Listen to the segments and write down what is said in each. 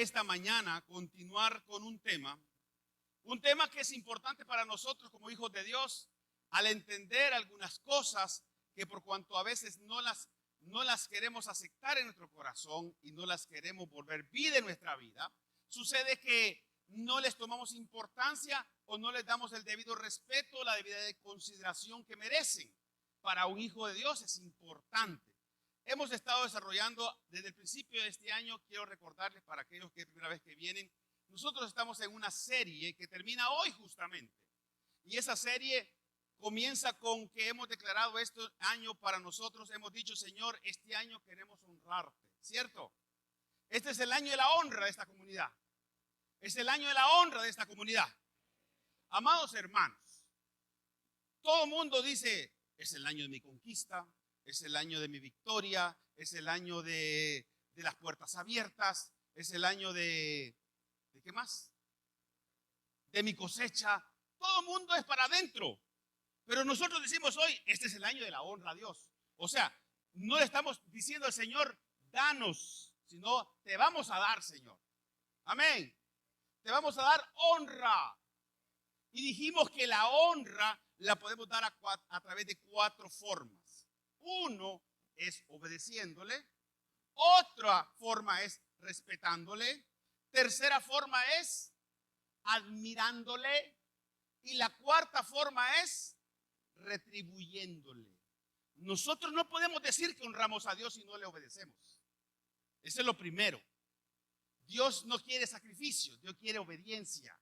esta mañana continuar con un tema que es importante para nosotros como hijos de Dios, al entender algunas cosas que por cuanto a veces no las queremos aceptar en nuestro corazón y no las queremos volver vida en nuestra vida, sucede que no les tomamos importancia o no les damos el debido respeto, la debida consideración que merecen. Para un hijo de Dios es importante. Hemos estado desarrollando desde el principio de este año, quiero recordarles para aquellos que es primera vez que vienen, nosotros estamos en una serie que termina hoy justamente. Y esa serie comienza con que hemos declarado este año para nosotros, hemos dicho, Señor, este año queremos honrarte, ¿cierto? Este es el año de la honra de esta comunidad. Es el año de la honra de esta comunidad. Amados hermanos, todo el mundo dice, es el año de mi conquista, es el año de mi victoria, es el año de las puertas abiertas, es el año ¿de qué más? De mi cosecha. Todo el mundo es para adentro. Pero nosotros decimos hoy, este es el año de la honra a Dios. O sea, no le estamos diciendo al Señor, danos, sino te vamos a dar, Señor. Amén. Te vamos a dar honra. Y dijimos que la honra la podemos dar a través de 4 formas. Uno es obedeciéndole. Otra forma es respetándole. Tercera forma es admirándole. Y la cuarta forma es retribuyéndole. Nosotros no podemos decir que honramos a Dios si no le obedecemos. Eso es lo primero. Dios no quiere sacrificio, Dios quiere obediencia.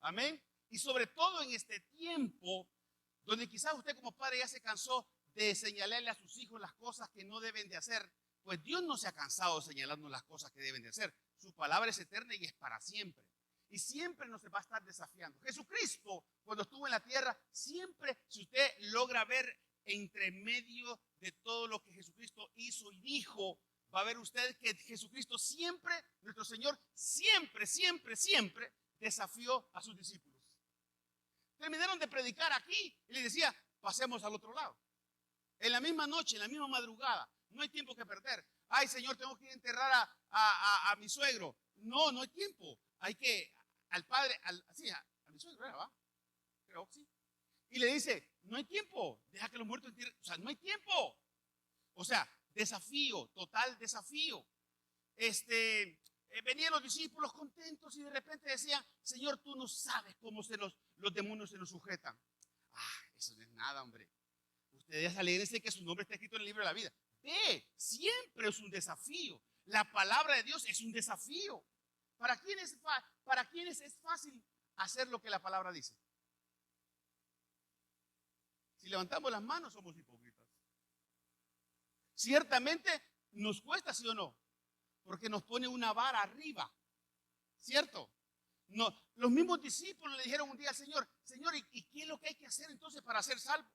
Amén. Y sobre todo en este tiempo, donde quizás usted como padre ya se cansó de señalarle a sus hijos las cosas que no deben de hacer, pues Dios no se ha cansado de señalarnos las cosas que deben de hacer. Su palabra es eterna y es para siempre. Y siempre nos va a estar desafiando. Jesucristo, cuando estuvo en la tierra, siempre, si usted logra ver entre medio de todo lo que Jesucristo hizo y dijo, va a ver usted que Jesucristo siempre, nuestro Señor, siempre desafió a sus discípulos. Terminaron de predicar aquí y le decía, pasemos al otro lado. En la misma noche, en la misma madrugada, no hay tiempo que perder. Ay, Señor, tengo que ir a enterrar a mi suegro. No hay tiempo. Hay que, al padre, a mi suegro, ¿verdad? Creo que sí. Y le dice, no hay tiempo, deja que los muertos entierren. O sea, no hay tiempo. O sea, desafío, total desafío. Venían los discípulos contentos y de repente decían, Señor, tú no sabes cómo los demonios se nos sujetan. Eso no es nada, hombre. Ustedes alegrense que su nombre está escrito en el libro de la vida. Siempre es un desafío. La palabra de Dios es un desafío. ¿Para quiénes es fácil hacer lo que la palabra dice? Si levantamos las manos somos hipócritas. Ciertamente nos cuesta, ¿sí o no? Porque nos pone una vara arriba, ¿cierto? No, los mismos discípulos le dijeron un día al Señor, Señor, ¿y qué es lo que hay que hacer entonces para ser salvo?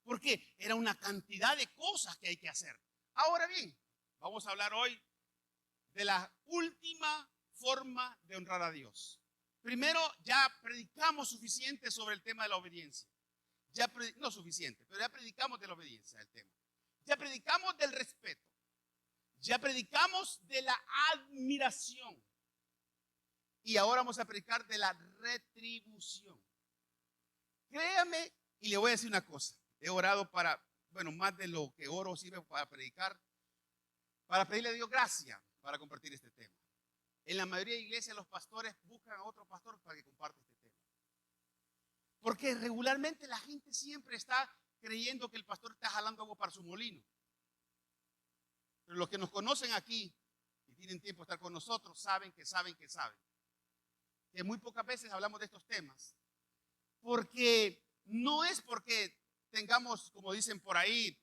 Porque era una cantidad de cosas que hay que hacer. Ahora bien, vamos a hablar hoy de la última forma de honrar a Dios. Primero, ya predicamos suficiente sobre el tema de la obediencia. No suficiente, pero ya predicamos de la obediencia, el tema. Ya predicamos del respeto. Ya predicamos de la admiración. Y ahora vamos a predicar de la retribución. Créame, y le voy a decir una cosa. He orado más de lo que oro sirve para predicar, para pedirle a Dios gracia para compartir este tema. En la mayoría de iglesias los pastores buscan a otro pastor para que comparte este tema. Porque regularmente la gente siempre está creyendo que el pastor está jalando agua para su molino. Pero los que nos conocen aquí y tienen tiempo de estar con nosotros saben que muy pocas veces hablamos de estos temas. Porque no es porque tengamos, como dicen por ahí,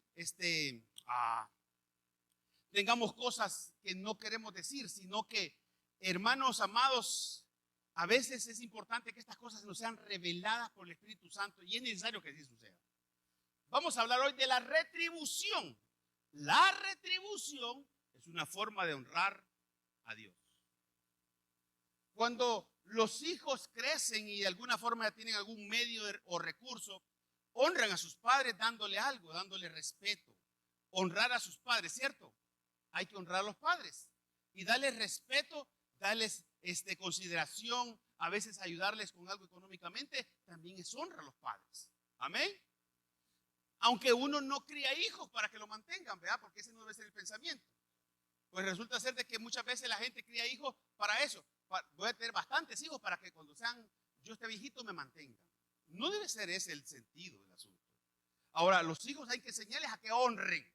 tengamos cosas que no queremos decir, sino que, hermanos amados, a veces es importante que estas cosas nos sean reveladas por el Espíritu Santo y es necesario que así suceda. Vamos a hablar hoy de la retribución. La retribución es una forma de honrar a Dios. Cuando los hijos crecen y de alguna forma tienen algún medio o recurso, honran a sus padres dándole algo, dándole respeto. Honrar a sus padres, ¿cierto? Hay que honrar a los padres y darle respeto darles consideración, a veces ayudarles con algo económicamente, también es honra a los padres. Amén. Aunque uno no cría hijos para que lo mantengan, ¿verdad? Porque ese no debe ser el pensamiento. Pues resulta ser de que muchas veces la gente cría hijos para eso. Voy a tener bastantes hijos para que cuando yo esté viejito me mantengan. No debe ser ese el sentido del asunto. Ahora, los hijos hay que enseñarles a que honren.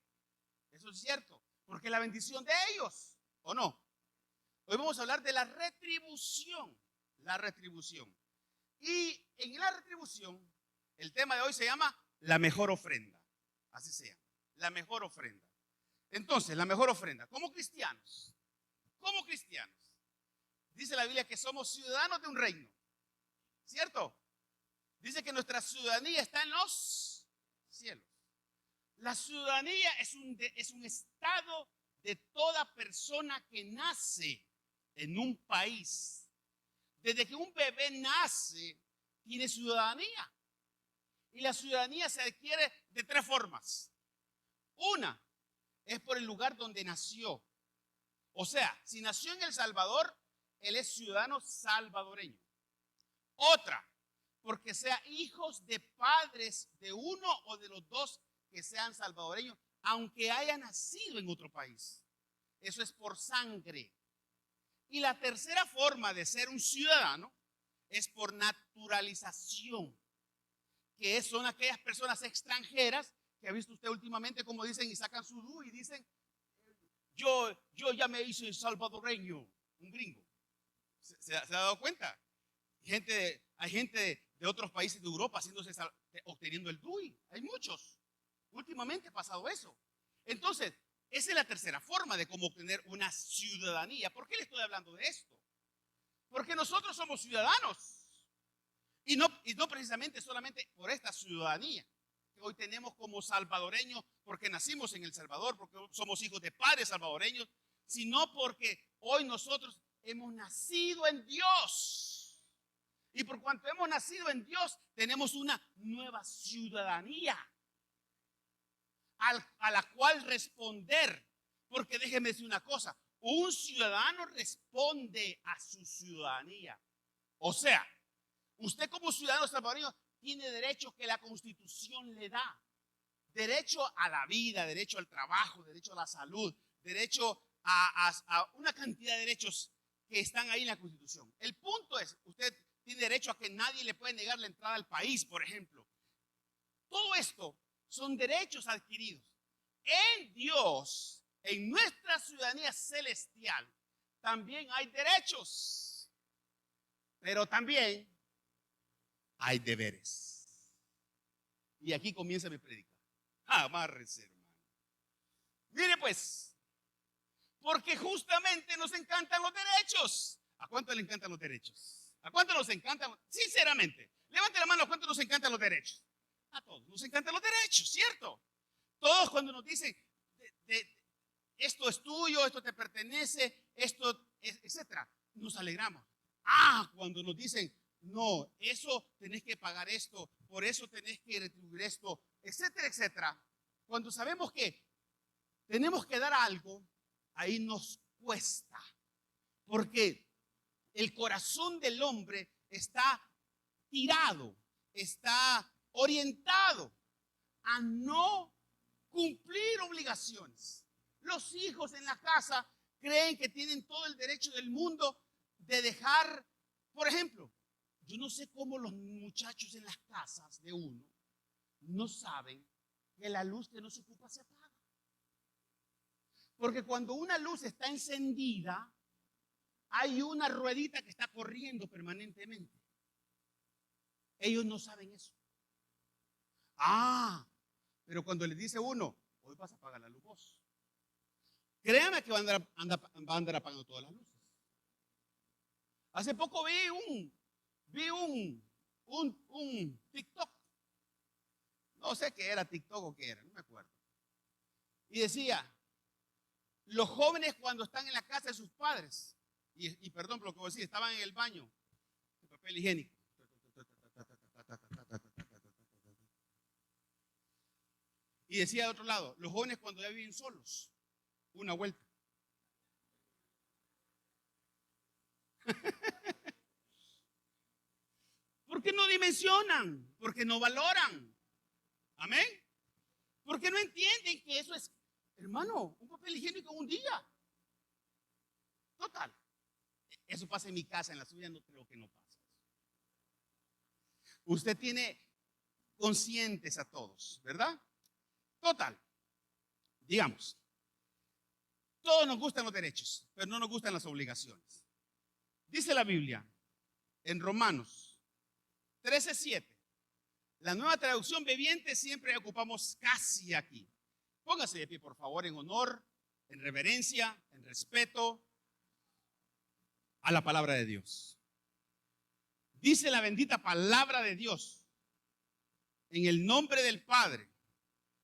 Eso es cierto. Porque es la bendición de ellos, ¿o no? Hoy vamos a hablar de la retribución. La retribución. Y en la retribución, el tema de hoy se llama la mejor ofrenda. Así se llama. La mejor ofrenda. Entonces, la mejor ofrenda. Como cristianos, dice la Biblia que somos ciudadanos de un reino. ¿Cierto? Dice que nuestra ciudadanía está en los cielos. La ciudadanía es un estado de toda persona que nace en un país. Desde que un bebé nace, tiene ciudadanía. Y la ciudadanía se adquiere de tres formas. Una es por el lugar donde nació. O sea, si nació en El Salvador, él es ciudadano salvadoreño. Otra, porque sea hijos de padres de uno o de los dos que sean salvadoreños, aunque haya nacido en otro país. Eso es por sangre. Y la tercera forma de ser un ciudadano es por naturalización, que son aquellas personas extranjeras que ha visto usted últimamente, como dicen, y sacan su DUI y dicen, yo ya me hice salvadoreño, un gringo. ¿Se ha dado cuenta? Hay gente de otros países de Europa obteniendo el DUI. Hay muchos. Últimamente ha pasado eso. Entonces, esa es la tercera forma de cómo obtener una ciudadanía. ¿Por qué le estoy hablando de esto? Porque nosotros somos ciudadanos. Y no precisamente solamente por esta ciudadanía que hoy tenemos como salvadoreños, porque nacimos en El Salvador, porque somos hijos de padres salvadoreños, sino porque hoy nosotros hemos nacido en Dios. Y por cuanto hemos nacido en Dios, tenemos una nueva ciudadanía a la cual responder. Porque déjeme decir una cosa, un ciudadano responde a su ciudadanía. O sea, usted como ciudadano salvadoreño tiene derechos que la Constitución le da. Derecho a la vida, derecho al trabajo, derecho a la salud, derecho a una cantidad de derechos que están ahí en la Constitución. El punto es, usted tiene derecho a que nadie le puede negar la entrada al país, por ejemplo. Todo esto son derechos adquiridos. En Dios, en nuestra ciudadanía celestial, también hay derechos, pero también hay deberes. Y aquí comienza mi prédica. Amárrese, hermano. Mire pues, porque justamente nos encantan los derechos. ¿A cuánto le encantan los derechos? ¿A cuánto nos encantan? Sinceramente, levante la mano, ¿a cuánto nos encantan los derechos? A todos nos encantan los derechos, ¿cierto? Todos cuando nos dicen, esto es tuyo, esto te pertenece, esto, etcétera, nos alegramos. Cuando nos dicen, no, eso tenés que pagar esto, por eso tenés que retribuir esto, etcétera, etcétera. Cuando sabemos que tenemos que dar algo, ahí nos cuesta. Porque el corazón del hombre está tirado, está orientado a no cumplir obligaciones. Los hijos en la casa creen que tienen todo el derecho del mundo de dejar, por ejemplo, yo no sé cómo los muchachos en las casas de uno no saben que la luz que no se ocupa se apaga. Porque cuando una luz está encendida, hay una ruedita que está corriendo permanentemente. Ellos no saben eso. Pero cuando les dice uno, hoy vas a apagar la luz vos, créame que va a andar apagando todas las luces. Hace poco vi un TikTok. No sé qué era TikTok o qué era, no me acuerdo. Y decía, los jóvenes cuando están en la casa de sus padres, y perdón por lo que voy a decir, estaban en el baño, de papel higiénico. Y decía de otro lado, los jóvenes cuando ya viven solos, una vuelta. Porque no dimensionan, porque no valoran. Amén. Porque no entienden que eso es, hermano, un papel higiénico un día. Total. Eso pasa en mi casa, en la suya no creo que no pasa. Usted tiene conscientes a todos, ¿verdad? Total. Digamos, todos nos gustan los derechos, pero no nos gustan las obligaciones. Dice la Biblia en Romanos 13:7. La Nueva Traducción Viviente, siempre ocupamos casi aquí. Póngase de pie, por favor, en honor, en reverencia, en respeto a la palabra de Dios. Dice la bendita palabra de Dios, en el nombre del Padre,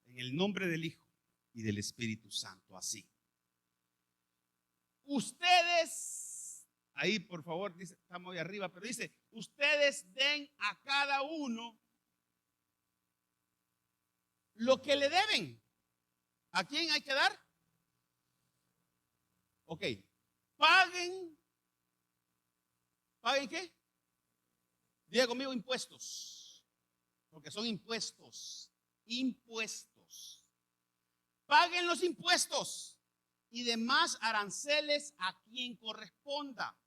en el nombre del Hijo y del Espíritu Santo, así. Ustedes, ahí por favor, dice, estamos ahí arriba, pero dice, ustedes den a cada uno lo que le deben. ¿A quién hay que dar? Ok. ¿Paguen qué? Diga conmigo impuestos. Porque son impuestos. Impuestos. Paguen los impuestos y demás aranceles a quien corresponda.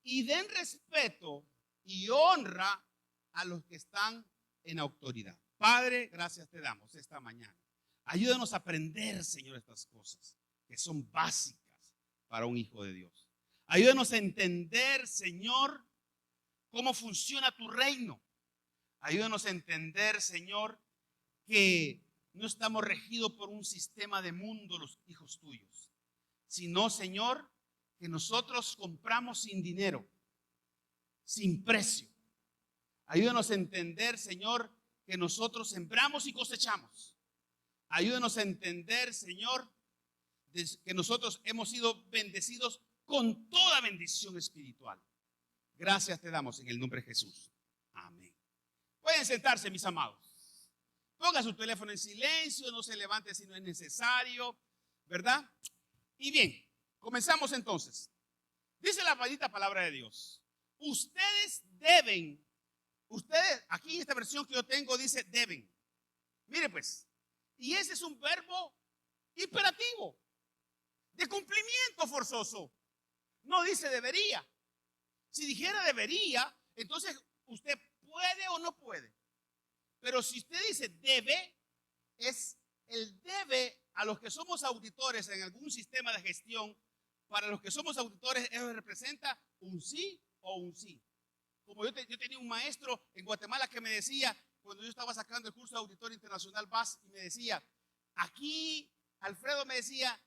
Y den respeto y honra a los que están en autoridad. Padre, gracias te damos esta mañana. Ayúdanos a aprender, Señor, estas cosas que son básicas para un hijo de Dios. Ayúdanos a entender, Señor, cómo funciona tu reino. Ayúdanos a entender, Señor, que no estamos regidos por un sistema de mundo los hijos tuyos, sino, Señor, que nosotros compramos sin dinero, sin precio. Ayúdanos a entender, Señor, que nosotros sembramos y cosechamos. Ayúdanos a entender, Señor, que nosotros hemos sido bendecidos con toda bendición espiritual. Gracias te damos en el nombre de Jesús. Amén. Pueden sentarse, mis amados. Ponga su teléfono en silencio, no se levante si no es necesario, ¿verdad? Y bien, comenzamos entonces. Dice la maldita palabra de Dios. Ustedes deben. Ustedes, aquí en esta versión que yo tengo dice deben. Mire pues, y ese es un verbo imperativo, de cumplimiento forzoso. No dice debería. Si dijera debería, entonces usted puede o no puede. Pero si usted dice debe, es el debe a los que somos auditores en algún sistema de gestión. Para los que somos auditores, eso representa un sí o un sí. Como yo tenía un maestro en Guatemala que me decía, cuando yo estaba sacando el curso de auditor internacional BAS, y me decía, aquí, Alfredo me decía,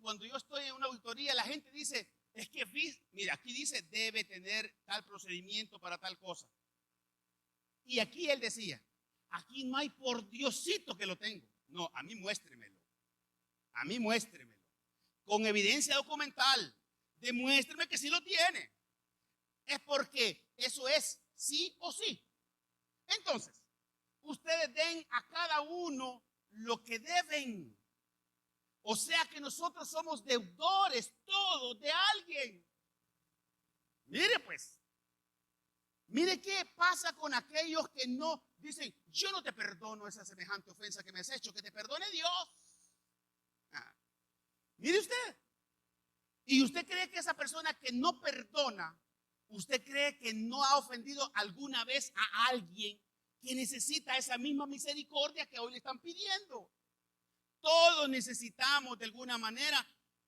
cuando yo estoy en una auditoría, la gente dice, es que, mira, aquí dice, debe tener tal procedimiento para tal cosa. Y aquí él decía, aquí no hay por Diosito que lo tengo. No, a mí muéstremelo. A mí muéstremelo. Con evidencia documental. Demuéstreme que sí lo tiene. Es porque eso es sí o sí. Entonces, ustedes den a cada uno lo que deben. O sea que nosotros somos deudores todos de alguien. Mire pues, mire qué pasa con aquellos que no dicen, yo no te perdono esa semejante ofensa que me has hecho, que te perdone Dios. Mire usted. Y usted cree que esa persona que no perdona, usted cree que no ha ofendido alguna vez a alguien que necesita esa misma misericordia que hoy le están pidiendo. Todos necesitamos de alguna manera,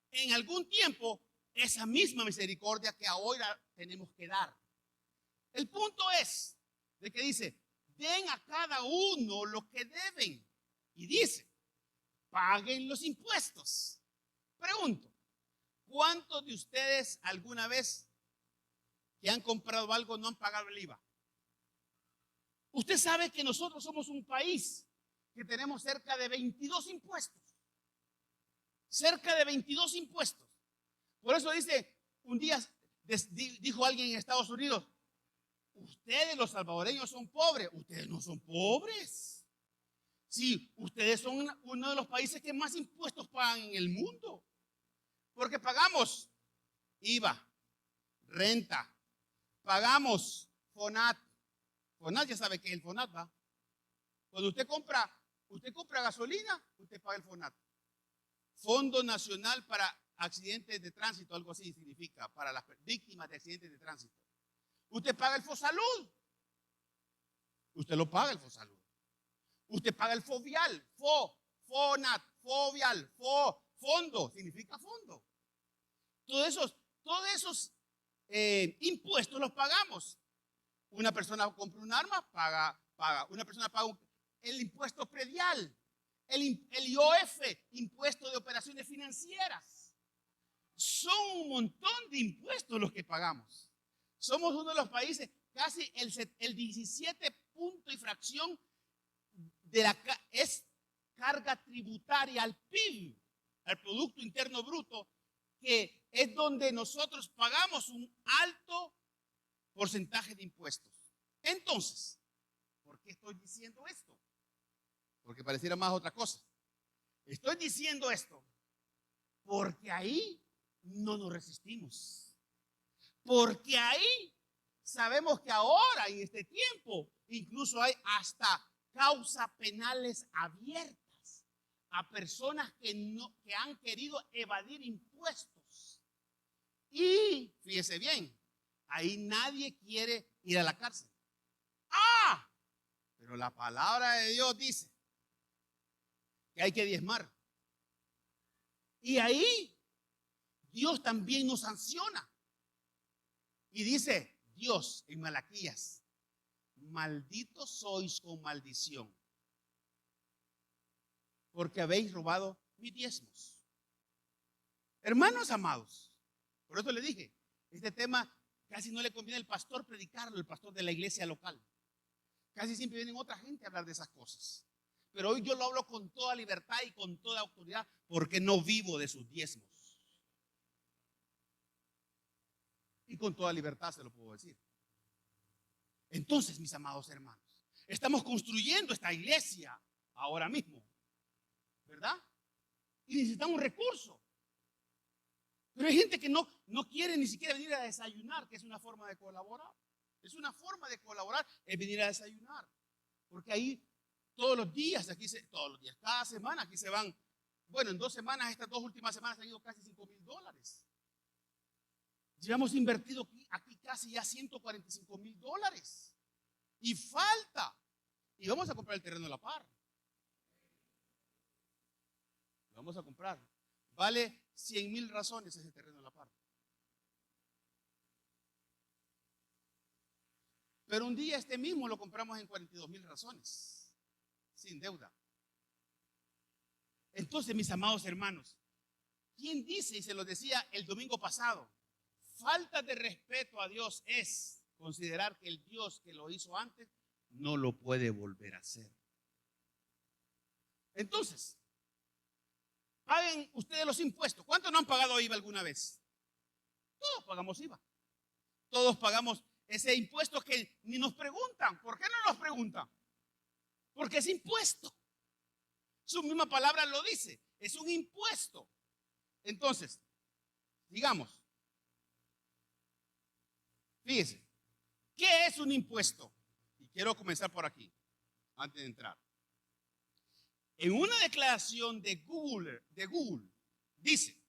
en algún tiempo, esa misma misericordia que ahora tenemos que dar. El punto es de que dice, den a cada uno lo que deben. Y dice, paguen los impuestos. Pregunto, ¿cuántos de ustedes alguna vez que han comprado algo no han pagado el IVA? Usted sabe que nosotros somos un país que tenemos cerca de 22 impuestos. Cerca de 22 impuestos. Por eso dice, un día dijo alguien en Estados Unidos, ustedes los salvadoreños son pobres. Ustedes no son pobres. Sí, ustedes son uno de los países que más impuestos pagan en el mundo. Porque pagamos IVA, renta, pagamos FONAT. FONAT ya sabe que es el FONAT, ¿va? Cuando usted compra gasolina, usted paga el FONAT. Fondo Nacional para Accidentes de Tránsito, algo así significa, para las víctimas de accidentes de tránsito. Usted paga el FOSALUD. Usted lo paga el FOSALUD. Usted paga el FOVIAL, FONAT, FOVIAL, fondo, significa fondo. Todos esos impuestos los pagamos. Una persona compra un arma, paga. Una persona paga el impuesto predial, el IOF, impuesto de operaciones financieras. Son un montón de impuestos los que pagamos. Somos uno de los países, casi el 17 punto y fracción es carga tributaria al PIB, al Producto Interno Bruto, que es donde nosotros pagamos un alto porcentaje de impuestos. Entonces, ¿por qué estoy diciendo esto? Porque pareciera más otra cosa. Estoy diciendo esto porque ahí no nos resistimos. Porque ahí sabemos que ahora, en este tiempo, incluso hay hasta causas penales abiertas a personas que han querido evadir impuestos. Y fíjese bien, ahí nadie quiere ir a la cárcel. Pero la palabra de Dios dice que hay que diezmar. Y ahí Dios también nos sanciona. Y dice Dios en Malaquías: malditos sois con maldición, porque habéis robado mis diezmos. Hermanos amados, por eso le dije, este tema casi no le conviene al pastor predicarlo, el pastor de la iglesia local. Casi siempre vienen otra gente a hablar de esas cosas. Pero hoy yo lo hablo con toda libertad y con toda autoridad, porque no vivo de sus diezmos. Y con toda libertad se lo puedo decir. Entonces, mis amados hermanos, estamos construyendo esta iglesia ahora mismo, ¿verdad? Y necesitamos recursos. Pero hay gente que no quiere ni siquiera venir a desayunar, que es una forma de colaborar. Es una forma de colaborar, es venir a desayunar. Porque ahí todos los días, cada semana aquí se van. Bueno, en 2 semanas, estas 2 últimas semanas han ido casi $5,000. Llevamos invertido aquí casi ya $145,000. Y falta. Y vamos a comprar el terreno de La Par. Lo vamos a comprar. Vale 100,000 razones ese terreno de La Par. Pero un día este mismo lo compramos en 42,000 razones, sin deuda. Entonces, mis amados hermanos, ¿quién dice, y se lo decía el domingo pasado, falta de respeto a Dios es considerar que el Dios que lo hizo antes no lo puede volver a hacer? Entonces, paguen ustedes los impuestos. ¿Cuántos no han pagado IVA alguna vez? Todos pagamos IVA. Todos pagamos ese impuesto que ni nos preguntan. ¿Por qué no nos preguntan? Porque es impuesto. Su misma palabra lo dice. Es un impuesto. Entonces, digamos, fíjese, ¿qué es un impuesto? Y quiero comenzar por aquí, antes de entrar. En una declaración de Google dice: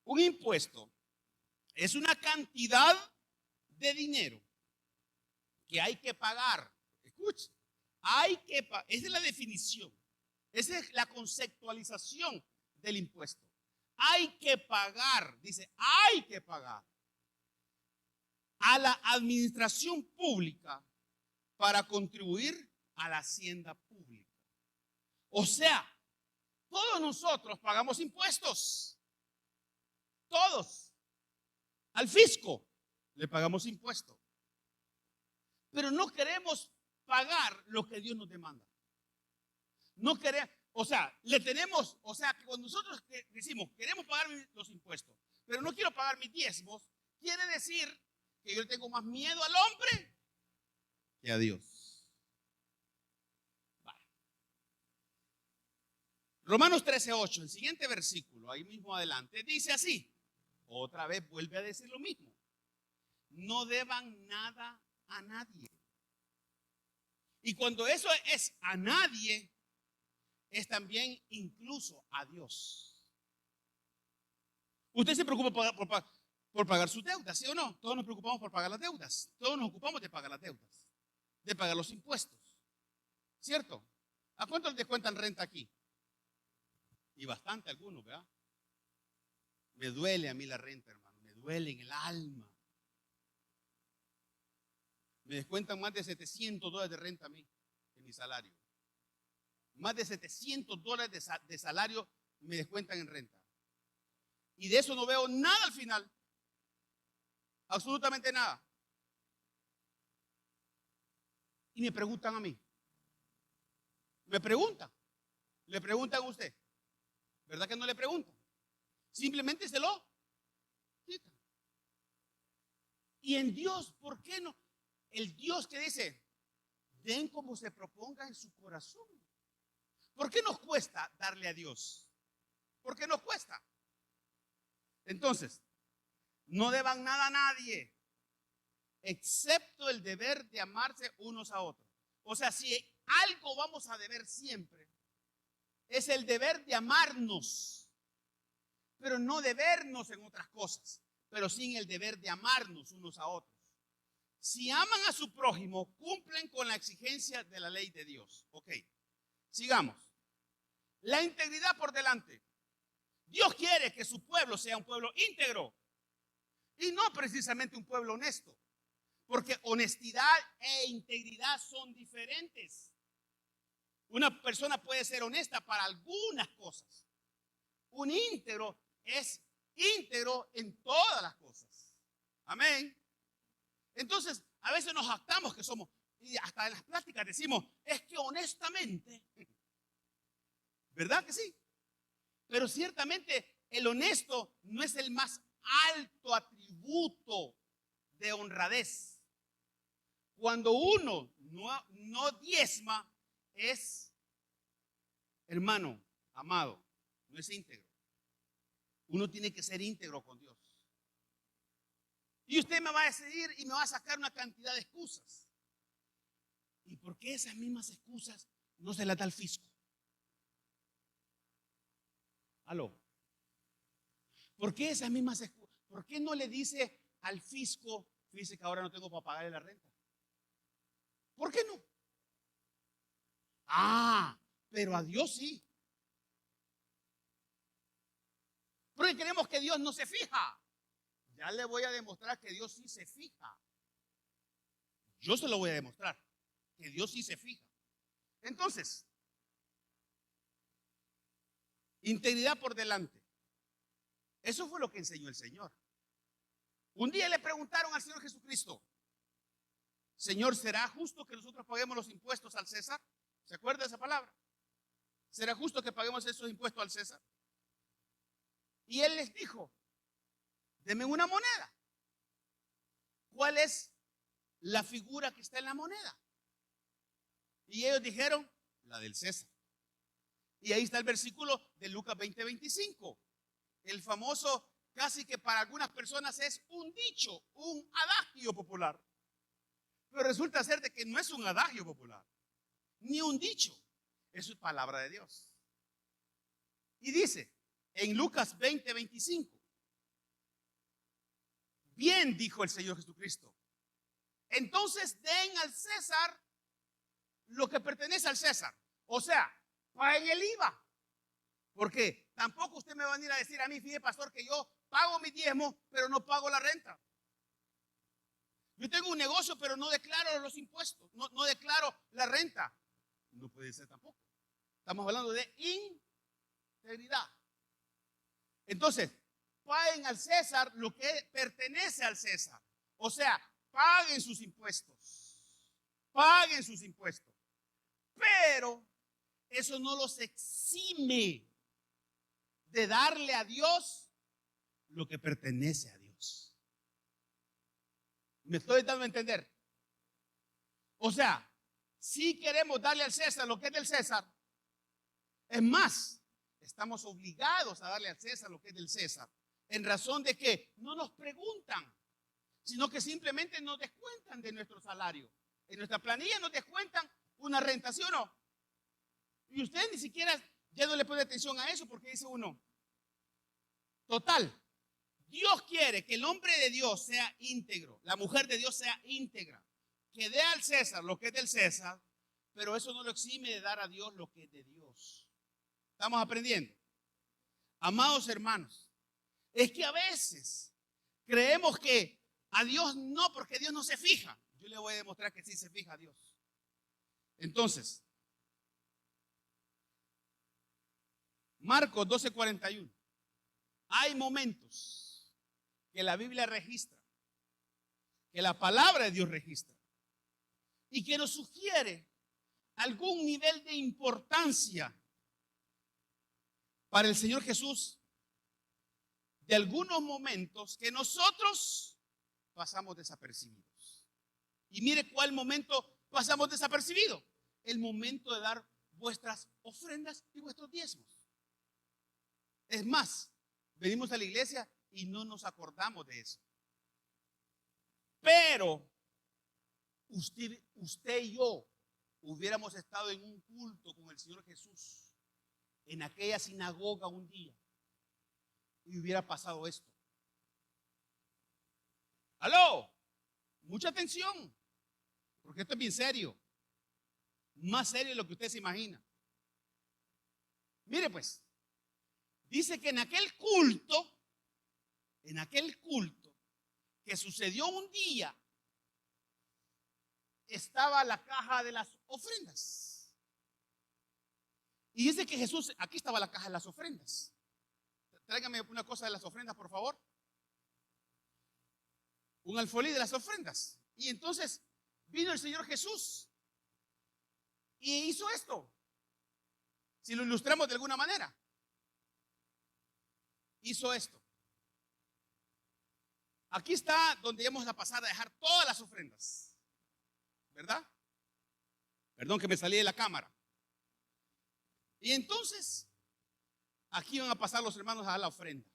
un impuesto es una cantidad de dinero que hay que pagar. Escuche, esa es la definición, esa es la conceptualización del impuesto. Hay que pagar, dice, hay que pagar a la administración pública para contribuir a la hacienda pública. O sea, todos nosotros pagamos impuestos. Todos. Al fisco le pagamos impuestos. Pero no queremos pagar lo que Dios nos demanda. No queremos, que cuando nosotros decimos queremos pagar los impuestos, pero no quiero pagar mis diezmos, quiere decir que yo le tengo más miedo al hombre que a Dios. Vale. Romanos 13:8, el siguiente versículo, ahí mismo adelante, dice así. Otra vez vuelve a decir lo mismo. no deban nada a nadie. Y cuando eso es a nadie, es también incluso a Dios. Usted se preocupa por pagar sus deudas, ¿sí o no? Todos nos preocupamos por pagar las deudas. Todos nos ocupamos de pagar las deudas, de pagar los impuestos, ¿cierto? ¿A cuánto les descuentan renta aquí? Y bastante algunos, ¿verdad? Me duele a mí la renta, hermano. Me duele en el alma. Me descuentan más de $700 de renta a mí, en mi salario. Más de $700 de salario me descuentan en renta. Y de eso no veo nada al final. Absolutamente nada. Y me preguntan a mí. Me preguntan. Le preguntan a usted. ¿Verdad que no le preguntan? Simplemente se lo quitan. Y en Dios, ¿por qué no? El Dios que dice, den como se proponga en su corazón. ¿Por qué nos cuesta darle a Dios? ¿Por qué nos cuesta? Entonces, no deban nada a nadie, excepto el deber de amarse unos a otros. O sea, si algo vamos a deber siempre, es el deber de amarnos, pero no debernos en otras cosas, pero sin el deber de amarnos unos a otros. Si aman a su prójimo, cumplen con la exigencia de la ley de Dios. Ok, sigamos. La integridad por delante. Dios quiere que su pueblo sea un pueblo íntegro y no precisamente un pueblo honesto, porque honestidad e integridad son diferentes. Una persona puede ser honesta para algunas cosas. Un íntegro es íntegro en todas las cosas. Amén. Entonces, a veces nos jactamos que somos, y hasta en las pláticas decimos, es que honestamente, ¿verdad que sí? Pero ciertamente el honesto no es el más alto atributo de honradez. Cuando uno no diezma, es, hermano, amado, no es íntegro. Uno tiene que ser íntegro con Dios. Y usted me va a decidir y me va a sacar una cantidad de excusas. ¿Y por qué esas mismas excusas no se las da al fisco? ¿Aló? ¿Por qué esas mismas excusas? ¿Por qué no le dice al fisco, fíjese que ahora no tengo para pagarle la renta? ¿Por qué no? Ah, pero a Dios sí. Porque queremos que Dios no se fija. Ya le voy a demostrar que Dios sí se fija. Yo se lo voy a demostrar, que Dios sí se fija. Entonces, integridad por delante. Eso fue lo que enseñó el Señor. Un día le preguntaron al Señor Jesucristo, Señor, ¿será justo que nosotros paguemos los impuestos al César? ¿Se acuerda de esa palabra? ¿Será justo que paguemos esos impuestos al César? Y Él les dijo, denme una moneda. ¿Cuál es la figura que está en la moneda? Y ellos dijeron, la del César. Y ahí está el versículo de Lucas 20:25. El famoso, casi que para algunas personas es un dicho, un adagio popular. Pero resulta ser de que no es un adagio popular, ni un dicho. Eso es palabra de Dios. Y dice, en Lucas 20:25. Bien, dijo el Señor Jesucristo. Entonces den al César lo que pertenece al César. O sea, paguen el IVA. Porque tampoco usted me va a venir a decir a mí, fíjate, pastor, que yo pago mi diezmo, pero no pago la renta. Yo tengo un negocio, pero no declaro los impuestos, no declaro la renta. No puede ser tampoco. Estamos hablando de integridad. Entonces, paguen al César lo que pertenece al César. O sea, paguen sus impuestos. Paguen sus impuestos. Pero eso no los exime de darle a Dios lo que pertenece a Dios. ¿Me estoy dando a entender? O sea, si queremos darle al César lo que es del César, es más, estamos obligados a darle al César lo que es del César, en razón de que no nos preguntan sino que simplemente nos descuentan de nuestro salario. En nuestra planilla nos descuentan una renta, ¿sí o no? Y usted ni siquiera ya no le pone atención a eso porque dice uno, total, Dios quiere que el hombre de Dios sea íntegro, la mujer de Dios sea íntegra, que dé al César lo que es del César, pero eso no lo exime de dar a Dios lo que es de Dios. ¿Estamos aprendiendo? Amados hermanos, es que a veces creemos que a Dios no, porque Dios no se fija. Yo le voy a demostrar que sí se fija a Dios. Entonces, Marcos 12:41. Hay momentos que la Biblia registra, que la palabra de Dios registra, y que nos sugiere algún nivel de importancia para el Señor Jesús de algunos momentos que nosotros pasamos desapercibidos. Y mire cuál momento pasamos desapercibido. El momento de dar vuestras ofrendas y vuestros diezmos. Es más, venimos a la iglesia y no nos acordamos de eso. Pero usted y yo hubiéramos estado en un culto con el Señor Jesús en aquella sinagoga un día y hubiera pasado esto. ¡Aló! Mucha atención, porque esto es bien serio. Más serio de lo que usted se imagina. Mire pues, dice que en aquel culto que sucedió un día, estaba la caja de las ofrendas. Y dice que Jesús, aquí estaba la caja de las ofrendas. Tráigame una cosa de las ofrendas, por favor. Un alfolí de las ofrendas. Y entonces vino el Señor Jesús y hizo esto. Si lo ilustramos de alguna manera, hizo esto. Aquí está donde íbamos a pasar a dejar todas las ofrendas, ¿verdad? Perdón que me salí de la cámara. Y entonces, aquí van a pasar los hermanos a dar la ofrenda.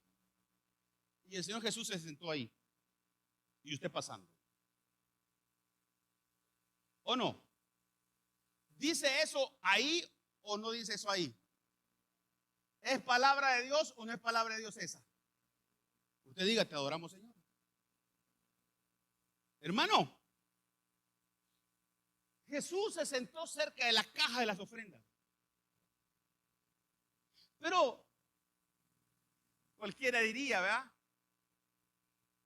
Y el Señor Jesús se sentó ahí. Y usted pasando. ¿O no? ¿Dice eso ahí o no dice eso ahí? ¿Es palabra de Dios o no es palabra de Dios esa? Usted diga, te adoramos, Señor. Hermano, Jesús se sentó cerca de la caja de las ofrendas. Pero cualquiera diría, ¿verdad?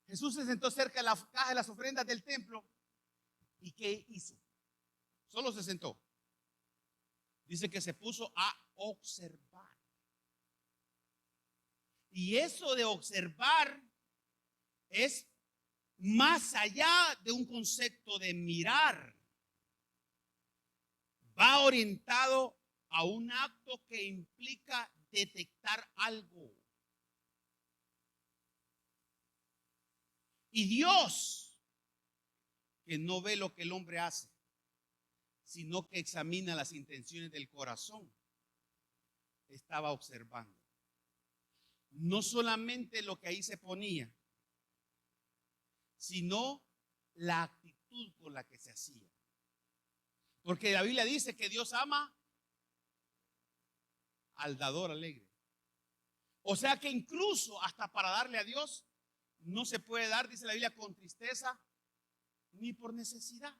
Jesús se sentó cerca de la caja de las ofrendas del templo. ¿Y qué hizo? Solo se sentó. Dice que se puso a observar. Y eso de observar es más allá de un concepto de mirar. Va orientado a un acto que implica detectar algo. Y Dios, que no ve lo que el hombre hace, sino que examina las intenciones del corazón, estaba observando. No solamente lo que ahí se ponía, sino la actitud con la que se hacía. Porque la Biblia dice que Dios ama al dador alegre. O sea que incluso hasta para darle a Dios no se puede dar, dice la Biblia, con tristeza ni por necesidad,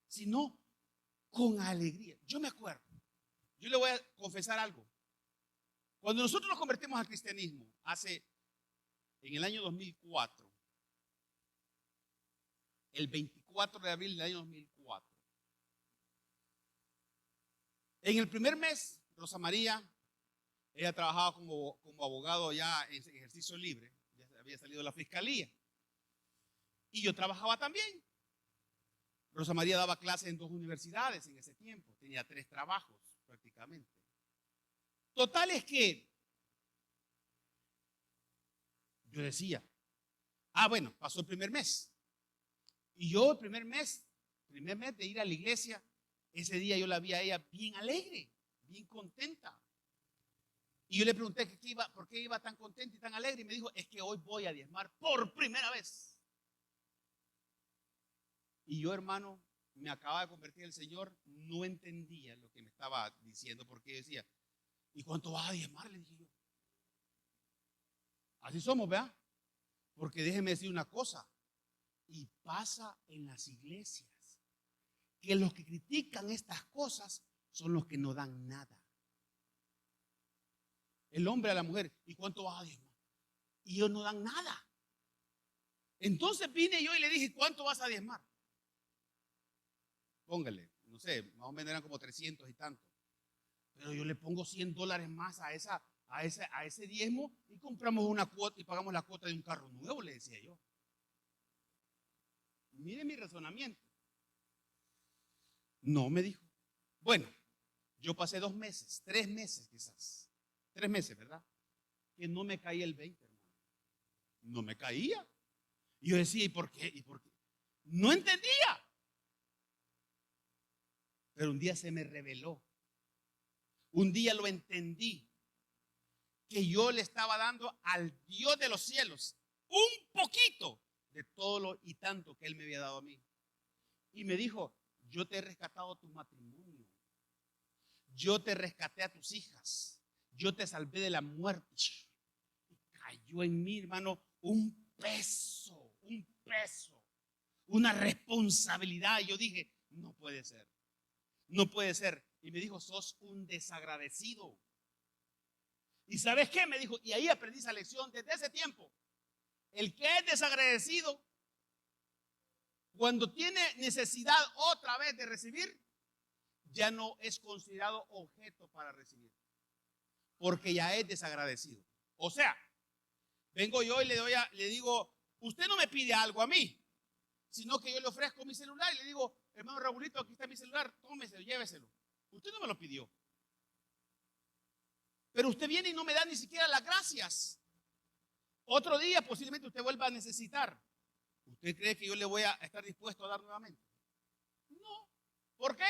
sino con alegría. Yo me acuerdo, yo le voy a confesar algo. Cuando nosotros nos convertimos al cristianismo, en el año 2004, el 24 de abril del año 2004, en el primer mes, Rosa María, ella trabajaba como abogado ya en ejercicio libre, ya había salido de la fiscalía, y yo trabajaba también. Rosa María daba clases en 2 universidades en ese tiempo, tenía 3 trabajos prácticamente. Total es que yo decía, bueno, pasó el primer mes. Y yo el primer mes de ir a la iglesia, ese día yo la vi a ella bien alegre, bien contenta. Y yo le pregunté por qué iba tan contenta y tan alegre. Y me dijo, es que hoy voy a diezmar por primera vez. Y yo, hermano, me acaba de convertir el Señor, no entendía lo que me estaba diciendo, porque decía, ¿y cuánto vas a diezmar? Le dije yo. Así somos, ¿verdad? Porque déjeme decir una cosa, y pasa en las iglesias, que los que critican estas cosas son los que no dan nada. El hombre a la mujer, ¿y cuánto vas a diezmar? Y ellos no dan nada. Entonces vine yo y le dije, ¿cuánto vas a diezmar? Póngale, no sé, más o menos eran como 300 y tanto. Pero yo le pongo $100 más a ese diezmo y compramos una cuota y pagamos la cuota de un carro nuevo, le decía yo. Mire mi razonamiento. No, me dijo. Bueno, yo pasé 2 meses, 3 meses quizás. 3 meses, ¿verdad? Que no me caía el 20, hermano. No me caía. Y yo decía, ¿y por qué? ¿Y por qué? No entendía. Pero un día se me reveló. Un día lo entendí. Que yo le estaba dando al Dios de los cielos un poquito de todo lo y tanto que Él me había dado a mí. Y me dijo, yo te he rescatado tu matrimonio. Yo te rescaté a tus hijas. Yo te salvé de la muerte. Y cayó en mí, hermano, un peso, una responsabilidad. Y yo dije, no puede ser. No puede ser. Y me dijo, sos un desagradecido. ¿Y sabes qué? Me dijo, y ahí aprendí esa lección desde ese tiempo. El que es desagradecido, cuando tiene necesidad otra vez de recibir, ya no es considerado objeto para recibir. Porque ya es desagradecido. O sea, vengo yo y le digo, usted no me pide algo a mí, sino que yo le ofrezco mi celular y le digo, hermano Raulito, aquí está mi celular, tómeselo, lléveselo. Usted no me lo pidió. Pero usted viene y no me da ni siquiera las gracias. Otro día posiblemente usted vuelva a necesitar. ¿Usted cree que yo le voy a estar dispuesto a dar nuevamente? No. ¿Por qué?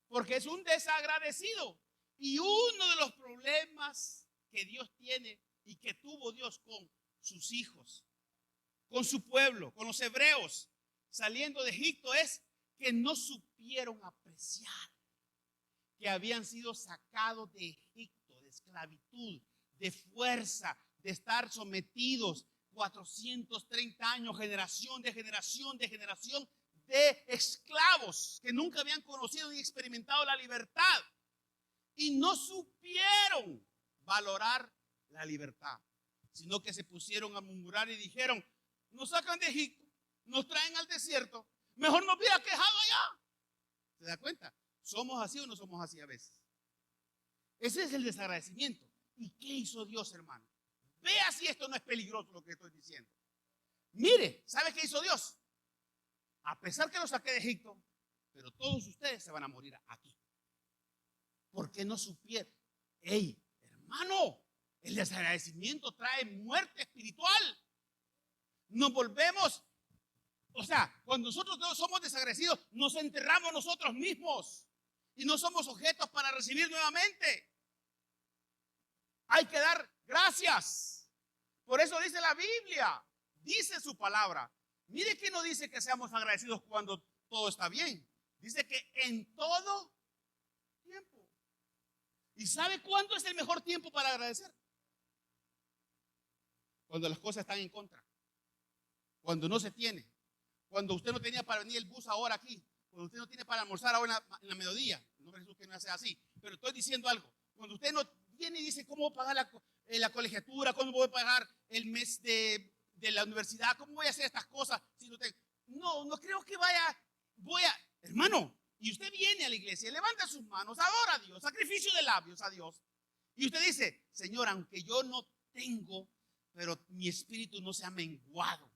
Porque es un desagradecido. Y uno de los problemas que Dios tiene y que tuvo Dios con sus hijos, con su pueblo, con los hebreos, saliendo de Egipto, es que no supieron apreciar que habían sido sacados de Egipto, de esclavitud, de fuerza, de estar sometidos 430 años, generación de generación de generación de esclavos que nunca habían conocido ni experimentado la libertad y no supieron valorar la libertad, sino que se pusieron a murmurar y dijeron, nos sacan de Egipto, nos traen al desierto, mejor nos hubiera quejado allá. ¿Se da cuenta? ¿Somos así o no somos así a veces? Ese es el desagradecimiento. ¿Y qué hizo Dios, hermano? Vea si esto no es peligroso lo que estoy diciendo. Mire, ¿sabe qué hizo Dios? A pesar que los saqué de Egipto, pero todos ustedes se van a morir aquí. ¿Por qué no supieron? Ey, hermano, el desagradecimiento trae muerte espiritual. Nos volvemos, o sea, cuando nosotros todos somos desagradecidos, nos enterramos nosotros mismos y no somos objetos para recibir nuevamente. Hay que dar gracias. Por eso dice la Biblia, dice su palabra. Mire que no dice que seamos agradecidos cuando todo está bien. Dice que en todo tiempo. ¿Y sabe cuándo es el mejor tiempo para agradecer? Cuando las cosas están en contra. Cuando no se tiene. Cuando usted no tenía para venir el bus ahora aquí. Cuando usted no tiene para almorzar ahora en la mediodía. No Jesús que no sea así. Pero estoy diciendo algo. Cuando usted no viene y dice, ¿cómo voy a pagar la colegiatura? ¿Cómo voy a pagar el mes de la universidad? ¿Cómo voy a hacer estas cosas? Si no creo que hermano, y usted viene a la iglesia, levanta sus manos, adora a Dios, sacrificio de labios a Dios. Y usted dice, Señor, aunque yo no tengo, pero mi espíritu no se ha menguado.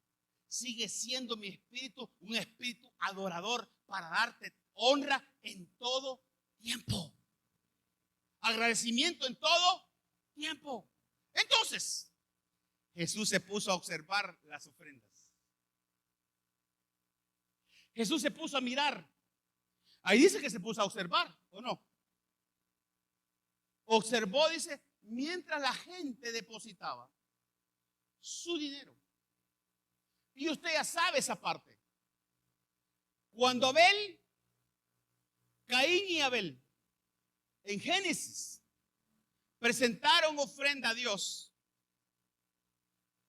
Sigue siendo mi espíritu un espíritu adorador para darte honra en todo tiempo. Agradecimiento en todo tiempo. Entonces, Jesús se puso a observar las ofrendas. Jesús se puso a mirar. Ahí dice que se puso a observar, ¿o no? Observó, dice, mientras la gente depositaba su dinero. Y usted ya sabe esa parte. Cuando Abel, Caín y Abel, en Génesis, presentaron ofrenda a Dios.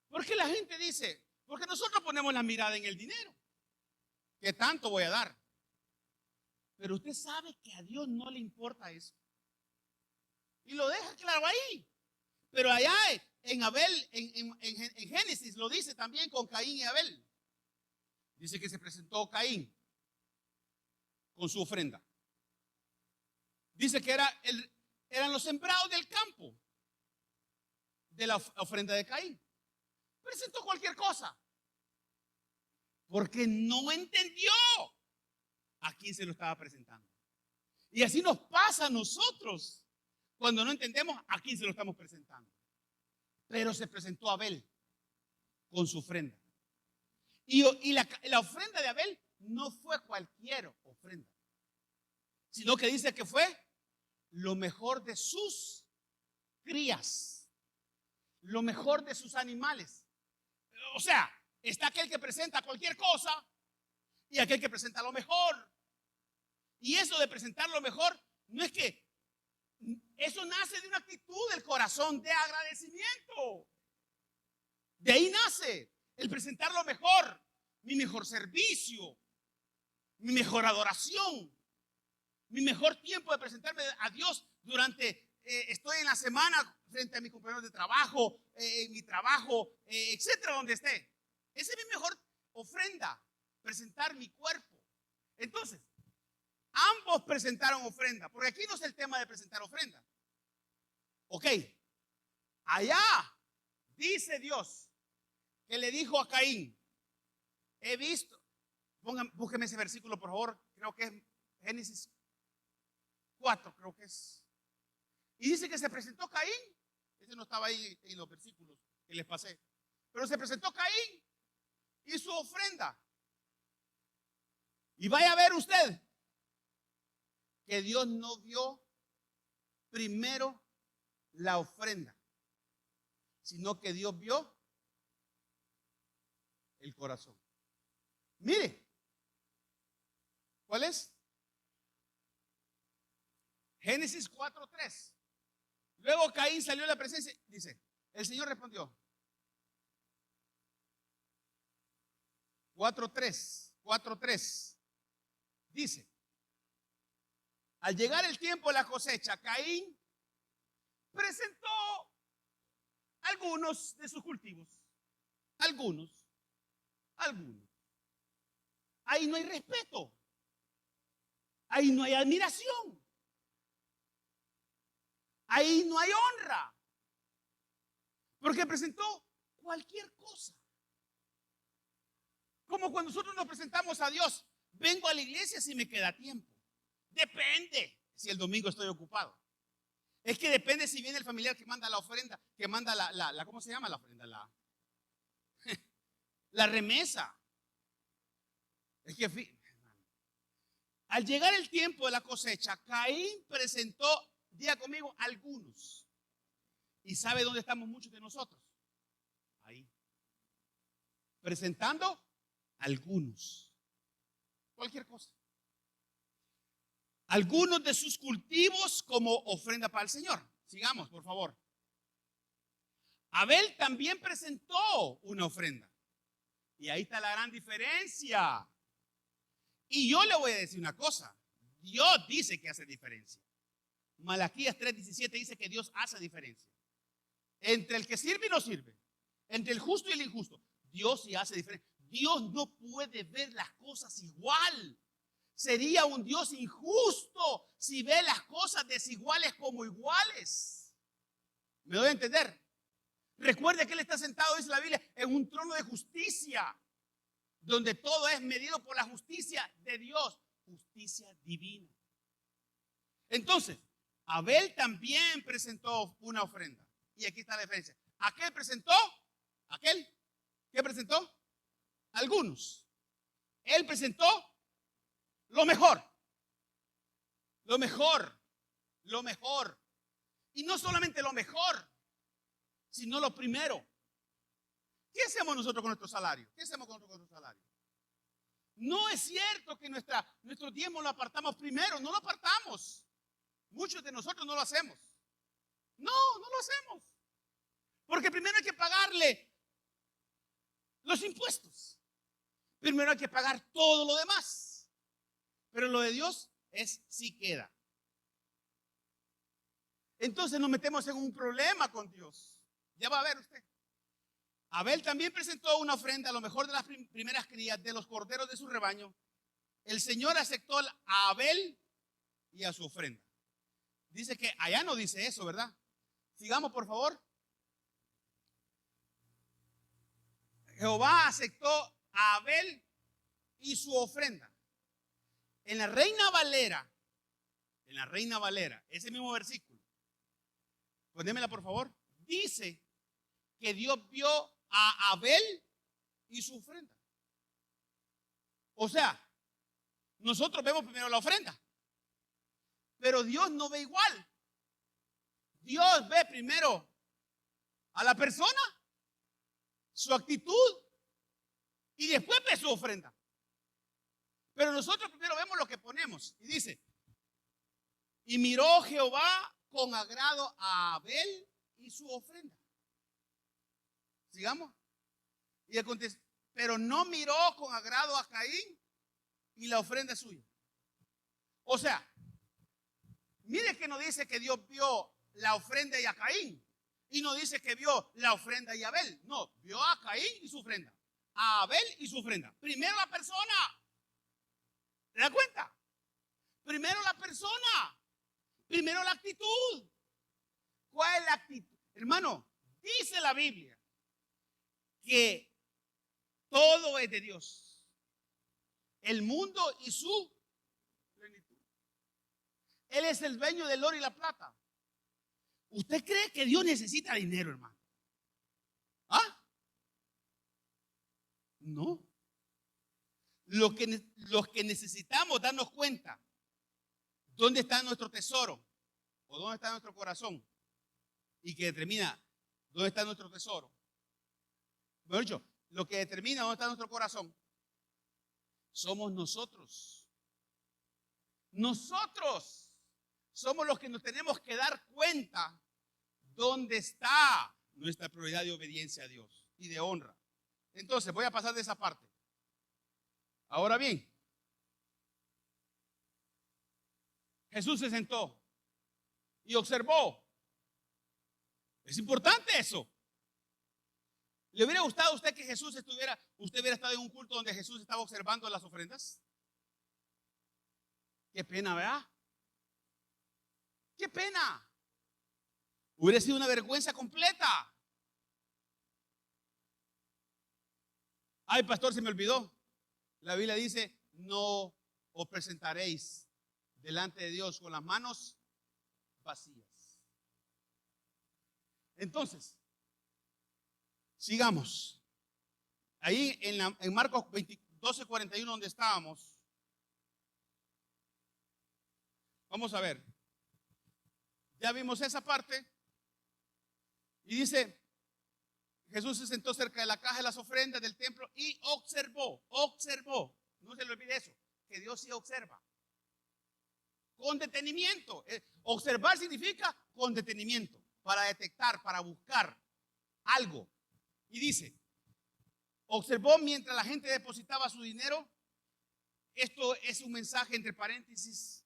Porque la gente dice, porque nosotros ponemos la mirada en el dinero. ¿Qué tanto voy a dar? Pero usted sabe que a Dios no le importa eso. Y lo deja claro ahí. Pero allá en Abel, en Génesis, lo dice también con Caín y Abel. Dice que se presentó Caín con su ofrenda. Dice que eran los sembrados del campo de la ofrenda de Caín. Presentó cualquier cosa. Porque no entendió a quién se lo estaba presentando. Y así nos pasa a nosotros cuando no entendemos a quién se lo estamos presentando. Pero se presentó Abel con su ofrenda. Y la ofrenda de Abel no fue cualquier ofrenda, sino que dice que fue lo mejor de sus crías, lo mejor de sus animales. O sea, está aquel que presenta cualquier cosa y aquel que presenta lo mejor. Y eso de presentar lo mejor, no es que eso nace de una actitud del corazón de agradecimiento. De ahí nace el presentar lo mejor, mi mejor servicio, mi mejor adoración, mi mejor tiempo de presentarme a Dios durante, estoy en la semana frente a mis compañeros de trabajo, en mi trabajo, etcétera, donde esté. Esa es mi mejor ofrenda, presentar mi cuerpo. Entonces, ambos presentaron ofrenda, porque aquí no es el tema de presentar ofrenda. Ok, allá dice Dios que le dijo a Caín, he visto, búsqueme ese versículo por favor, creo que es Génesis 4, creo que es. Y dice que se presentó Caín, ese no estaba ahí en los versículos que les pasé, pero se presentó Caín y su ofrenda. Y vaya a ver usted que Dios no vio primero la ofrenda, sino que Dios vio el corazón. Mire, ¿cuál es? Génesis 4:3. Luego Caín salió de la presencia, dice, el Señor respondió. 4:3 dice, al llegar el tiempo de la cosecha, Caín presentó algunos de sus cultivos. Algunos. Ahí no hay respeto. Ahí no hay admiración. Ahí no hay honra. Porque presentó cualquier cosa. Como cuando nosotros nos presentamos a Dios, vengo a la iglesia si me queda tiempo. Depende si el domingo estoy ocupado. Es que depende si viene el familiar que manda la ofrenda, que manda ¿cómo se llama la ofrenda? La remesa. Es que al llegar el tiempo de la cosecha, Caín presentó, diga conmigo, algunos. ¿Y sabe dónde estamos muchos de nosotros? Ahí. Presentando algunos. Cualquier cosa. Algunos de sus cultivos como ofrenda para el Señor. Sigamos, por favor. Abel también presentó una ofrenda. Y ahí está la gran diferencia. Y yo le voy a decir una cosa. Dios dice que hace diferencia. Malaquías 3:17 dice que Dios hace diferencia. Entre el que sirve y no sirve. Entre el justo y el injusto. Dios sí hace diferencia. Dios no puede ver las cosas igual. Sería un Dios injusto si ve las cosas desiguales como iguales. ¿Me doy a entender? Recuerde que Él está sentado, dice la Biblia, en un trono de justicia, donde todo es medido por la justicia de Dios, justicia divina. Entonces, Abel también presentó una ofrenda. Y aquí está la diferencia. ¿Aquel presentó? ¿Aquel? ¿Qué presentó? Algunos. Él presentó lo mejor. Lo mejor. Lo mejor. Y no solamente lo mejor, sino lo primero. ¿Qué hacemos nosotros con nuestro salario? ¿Qué hacemos con nuestro salario? No es cierto que nuestro diezmo lo apartamos primero, no lo apartamos. Muchos de nosotros no lo hacemos. No lo hacemos. Porque primero hay que pagarle los impuestos. Primero hay que pagar todo lo demás. Pero lo de Dios sí queda. Entonces nos metemos en un problema con Dios. Ya va a ver usted. Abel también presentó una ofrenda, a lo mejor de las primeras crías de los corderos de su rebaño. El Señor aceptó a Abel y a su ofrenda. Dice que allá no dice eso, ¿verdad? Sigamos, por favor. Jehová aceptó a Abel y su ofrenda. En la Reina Valera, ese mismo versículo, ponémela por favor, dice que Dios vio a Abel y su ofrenda. O sea, nosotros vemos primero la ofrenda, pero Dios no ve igual. Dios ve primero a la persona, su actitud, y después ve su ofrenda. Pero nosotros primero vemos lo que ponemos. Y dice, y miró Jehová con agrado a Abel y su ofrenda. Sigamos. Y él contesta, pero no miró con agrado a Caín y la ofrenda suya. O sea, mire que no dice que Dios vio la ofrenda y a Caín. Y no dice que vio la ofrenda y a Abel. No, vio a Caín y su ofrenda. A Abel y su ofrenda. Primero la persona. ¿Se da cuenta? Primero la persona. Primero la actitud. ¿Cuál es la actitud? Hermano, dice la Biblia que todo es de Dios. El mundo y su plenitud. Él es el dueño del oro y la plata. ¿Usted cree que Dios necesita dinero, hermano? ¿Ah? No. Los que necesitamos darnos cuenta dónde está nuestro tesoro o dónde está nuestro corazón y que determina dónde está nuestro tesoro. Mejor dicho, lo que determina dónde está nuestro corazón somos nosotros. Nosotros somos los que nos tenemos que dar cuenta dónde está nuestra prioridad de obediencia a Dios y de honra. Entonces, voy a pasar de esa parte. Ahora bien, Jesús se sentó y observó. Es importante eso. ¿Le hubiera gustado a usted que usted hubiera estado en un culto donde Jesús estaba observando las ofrendas? Qué pena, ¿verdad? Qué pena. Hubiera sido una vergüenza completa. Ay, pastor, se me olvidó. La Biblia dice, no os presentaréis delante de Dios con las manos vacías. Entonces, sigamos. Ahí en Marcos 12:41, donde estábamos, vamos a ver. Ya vimos esa parte. Y dice, Jesús se sentó cerca de la caja de las ofrendas del templo y observó. No se le olvide eso, que Dios sí observa. Con detenimiento. Observar significa con detenimiento, para detectar, para buscar algo. Y dice, observó mientras la gente depositaba su dinero. Esto es un mensaje entre paréntesis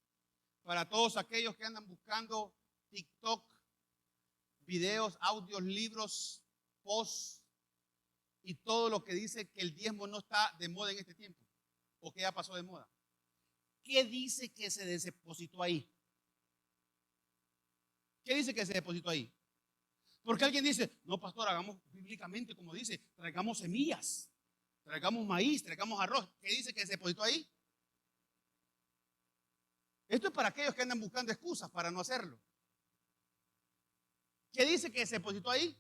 para todos aquellos que andan buscando TikTok, videos, audios, libros, posts y todo lo que dice que el diezmo no está de moda en este tiempo o que ya pasó de moda. ¿Qué dice que se depositó ahí? ¿Qué dice que se depositó ahí? Porque alguien dice, no, pastor, hagamos bíblicamente como dice, traigamos semillas, traigamos maíz, traigamos arroz. ¿Qué dice que se depositó ahí? Esto es para aquellos que andan buscando excusas para no hacerlo. ¿Qué dice que se depositó ahí?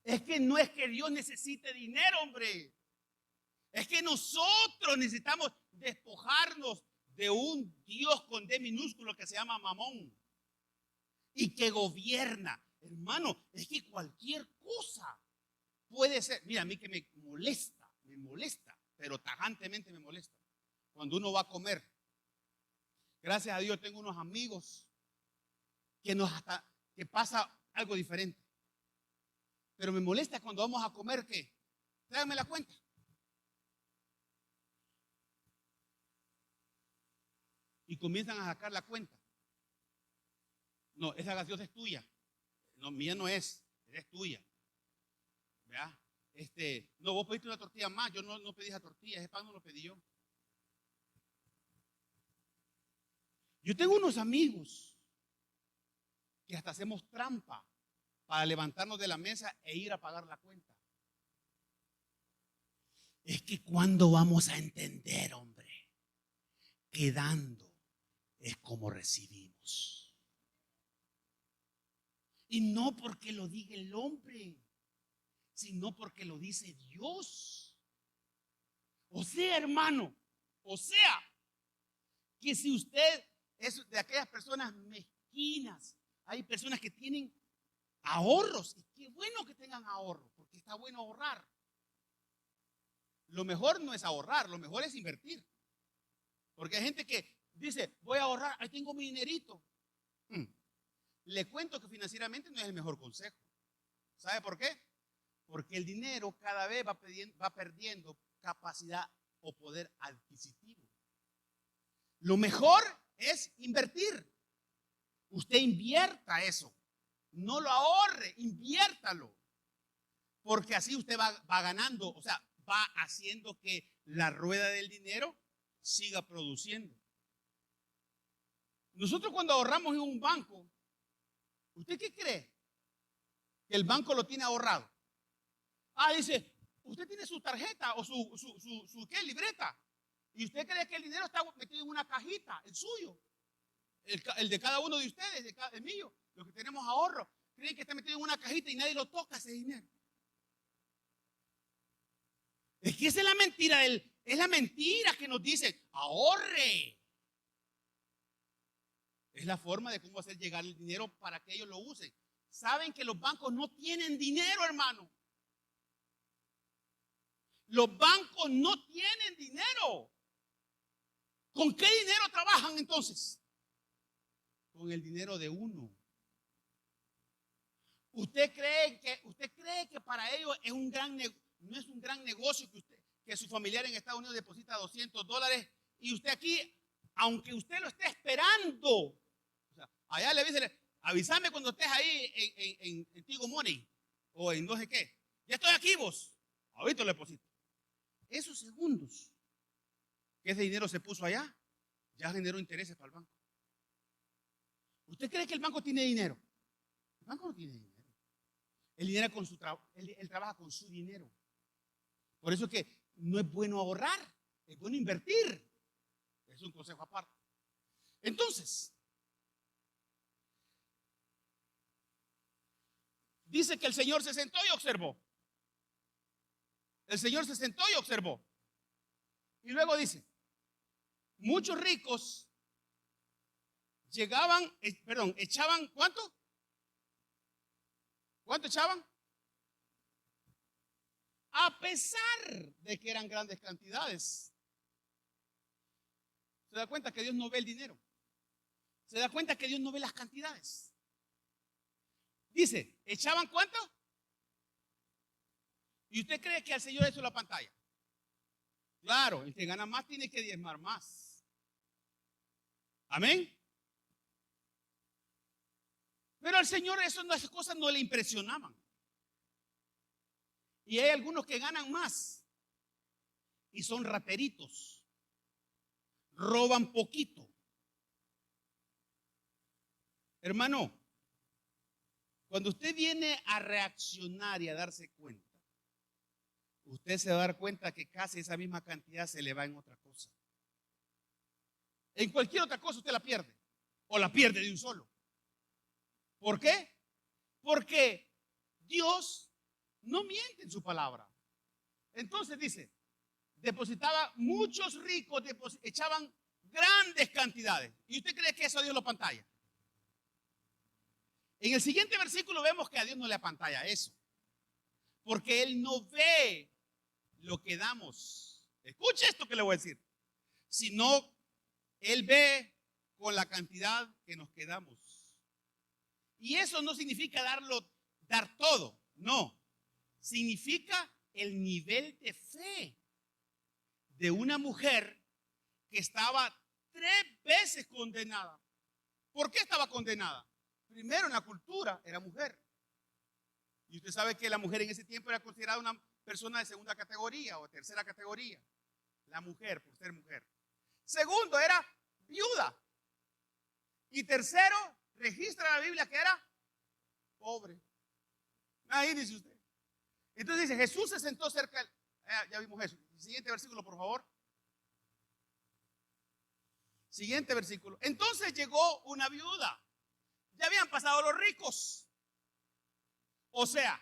Es que no es que Dios necesite dinero, hombre. Es que nosotros necesitamos despojarnos de un Dios con D minúsculo que se llama Mamón y que gobierna. Hermano, es que cualquier cosa puede ser. Mira, a mí que me molesta, pero tajantemente me molesta. Cuando uno va a comer, gracias a Dios tengo unos amigos que pasa algo diferente. Pero me molesta cuando vamos a comer que tráigame la cuenta. Y comienzan a sacar la cuenta. No, esa gaseosa es tuya. No, mía no es tuya. ¿Vea? No, vos pediste una tortilla más, yo no pedí esa tortilla, ese pan no lo pedí yo. Yo tengo unos amigos que hasta hacemos trampa para levantarnos de la mesa e ir a pagar la cuenta. Es que cuando vamos a entender, hombre, que dando es como recibimos. Y no porque lo diga el hombre, sino porque lo dice Dios. O sea, hermano, que si usted es de aquellas personas mezquinas, hay personas que tienen ahorros, y qué bueno que tengan ahorros, porque está bueno ahorrar. Lo mejor no es ahorrar, lo mejor es invertir. Porque hay gente que dice, voy a ahorrar, ahí tengo mi dinerito. Le cuento que financieramente no es el mejor consejo. ¿Sabe por qué? Porque el dinero cada vez va perdiendo capacidad o poder adquisitivo. Lo mejor es invertir. Usted invierta eso. No lo ahorre, inviértalo. Porque así usted va ganando, o sea, va haciendo que la rueda del dinero siga produciendo. Nosotros cuando ahorramos en un banco, ¿usted qué cree? Que el banco lo tiene ahorrado. Dice, usted tiene su tarjeta o su ¿qué? Libreta. Y usted cree que el dinero está metido en una cajita, el suyo. El de cada uno de ustedes, el mío, los que tenemos ahorro. Creen que está metido en una cajita y nadie lo toca ese dinero. Es que esa es la mentira, es la mentira que nos dicen, ahorre. Es la forma de cómo hacer llegar el dinero para que ellos lo usen. Saben que los bancos no tienen dinero, hermano. Los bancos no tienen dinero. ¿Con qué dinero trabajan entonces? Con el dinero de uno. ¿Usted cree que para ellos es no es un gran negocio que su familiar en Estados Unidos deposita $200 y usted aquí, aunque usted lo esté esperando, o sea, allá le dice, avísame cuando estés ahí en Tigo Money o en no sé qué. Ya estoy aquí vos. Ahorita lo deposito. Esos segundos que ese dinero se puso allá, ya generó intereses para el banco. ¿Usted cree que el banco tiene dinero? El banco no tiene dinero. Él trabaja con su dinero. Por eso es que no es bueno ahorrar, es bueno invertir. Es un consejo aparte. Entonces, dice que el Señor se sentó y observó. El Señor se sentó y observó. Y luego dice, muchos ricos echaban, ¿cuánto? ¿Cuánto echaban? A pesar de que eran grandes cantidades. ¿Se da cuenta que Dios no ve el dinero? ¿Se da cuenta que Dios no ve las cantidades? Dice, ¿echaban cuánto? ¿Y usted cree que al Señor hizo la pantalla? Claro, el que gana más tiene que diezmar más. Amén. Pero al Señor esas cosas no le impresionaban. Y hay algunos que ganan más y son rateritos, roban poquito. Hermano, cuando usted viene a reaccionar y a darse cuenta, usted se va a dar cuenta que casi esa misma cantidad se le va en otra cosa. En cualquier otra cosa usted la pierde, o la pierde de un solo. ¿Por qué? Porque Dios no miente en su palabra. Entonces dice, muchos ricos echaban grandes cantidades. ¿Y usted cree que eso Dios lo pantalla? En el siguiente versículo vemos que a Dios no le apantalla eso. Porque Él no ve lo que damos. Escuche esto que le voy a decir. Sino Él ve con la cantidad que nos quedamos. Y eso no significa dar todo, no. Significa el nivel de fe de una mujer que estaba 3 veces condenada. ¿Por qué estaba condenada? Primero, en la cultura era mujer. Y usted sabe que la mujer en ese tiempo era considerada una persona de segunda categoría o tercera categoría. La mujer, por ser mujer. Segundo, era viuda. Y tercero, registra la Biblia que era pobre. Ahí dice usted. Entonces dice, Jesús se sentó cerca. Ya vimos eso. Siguiente versículo, por favor. Siguiente versículo. Entonces llegó una viuda. Ya habían pasado los ricos. O sea,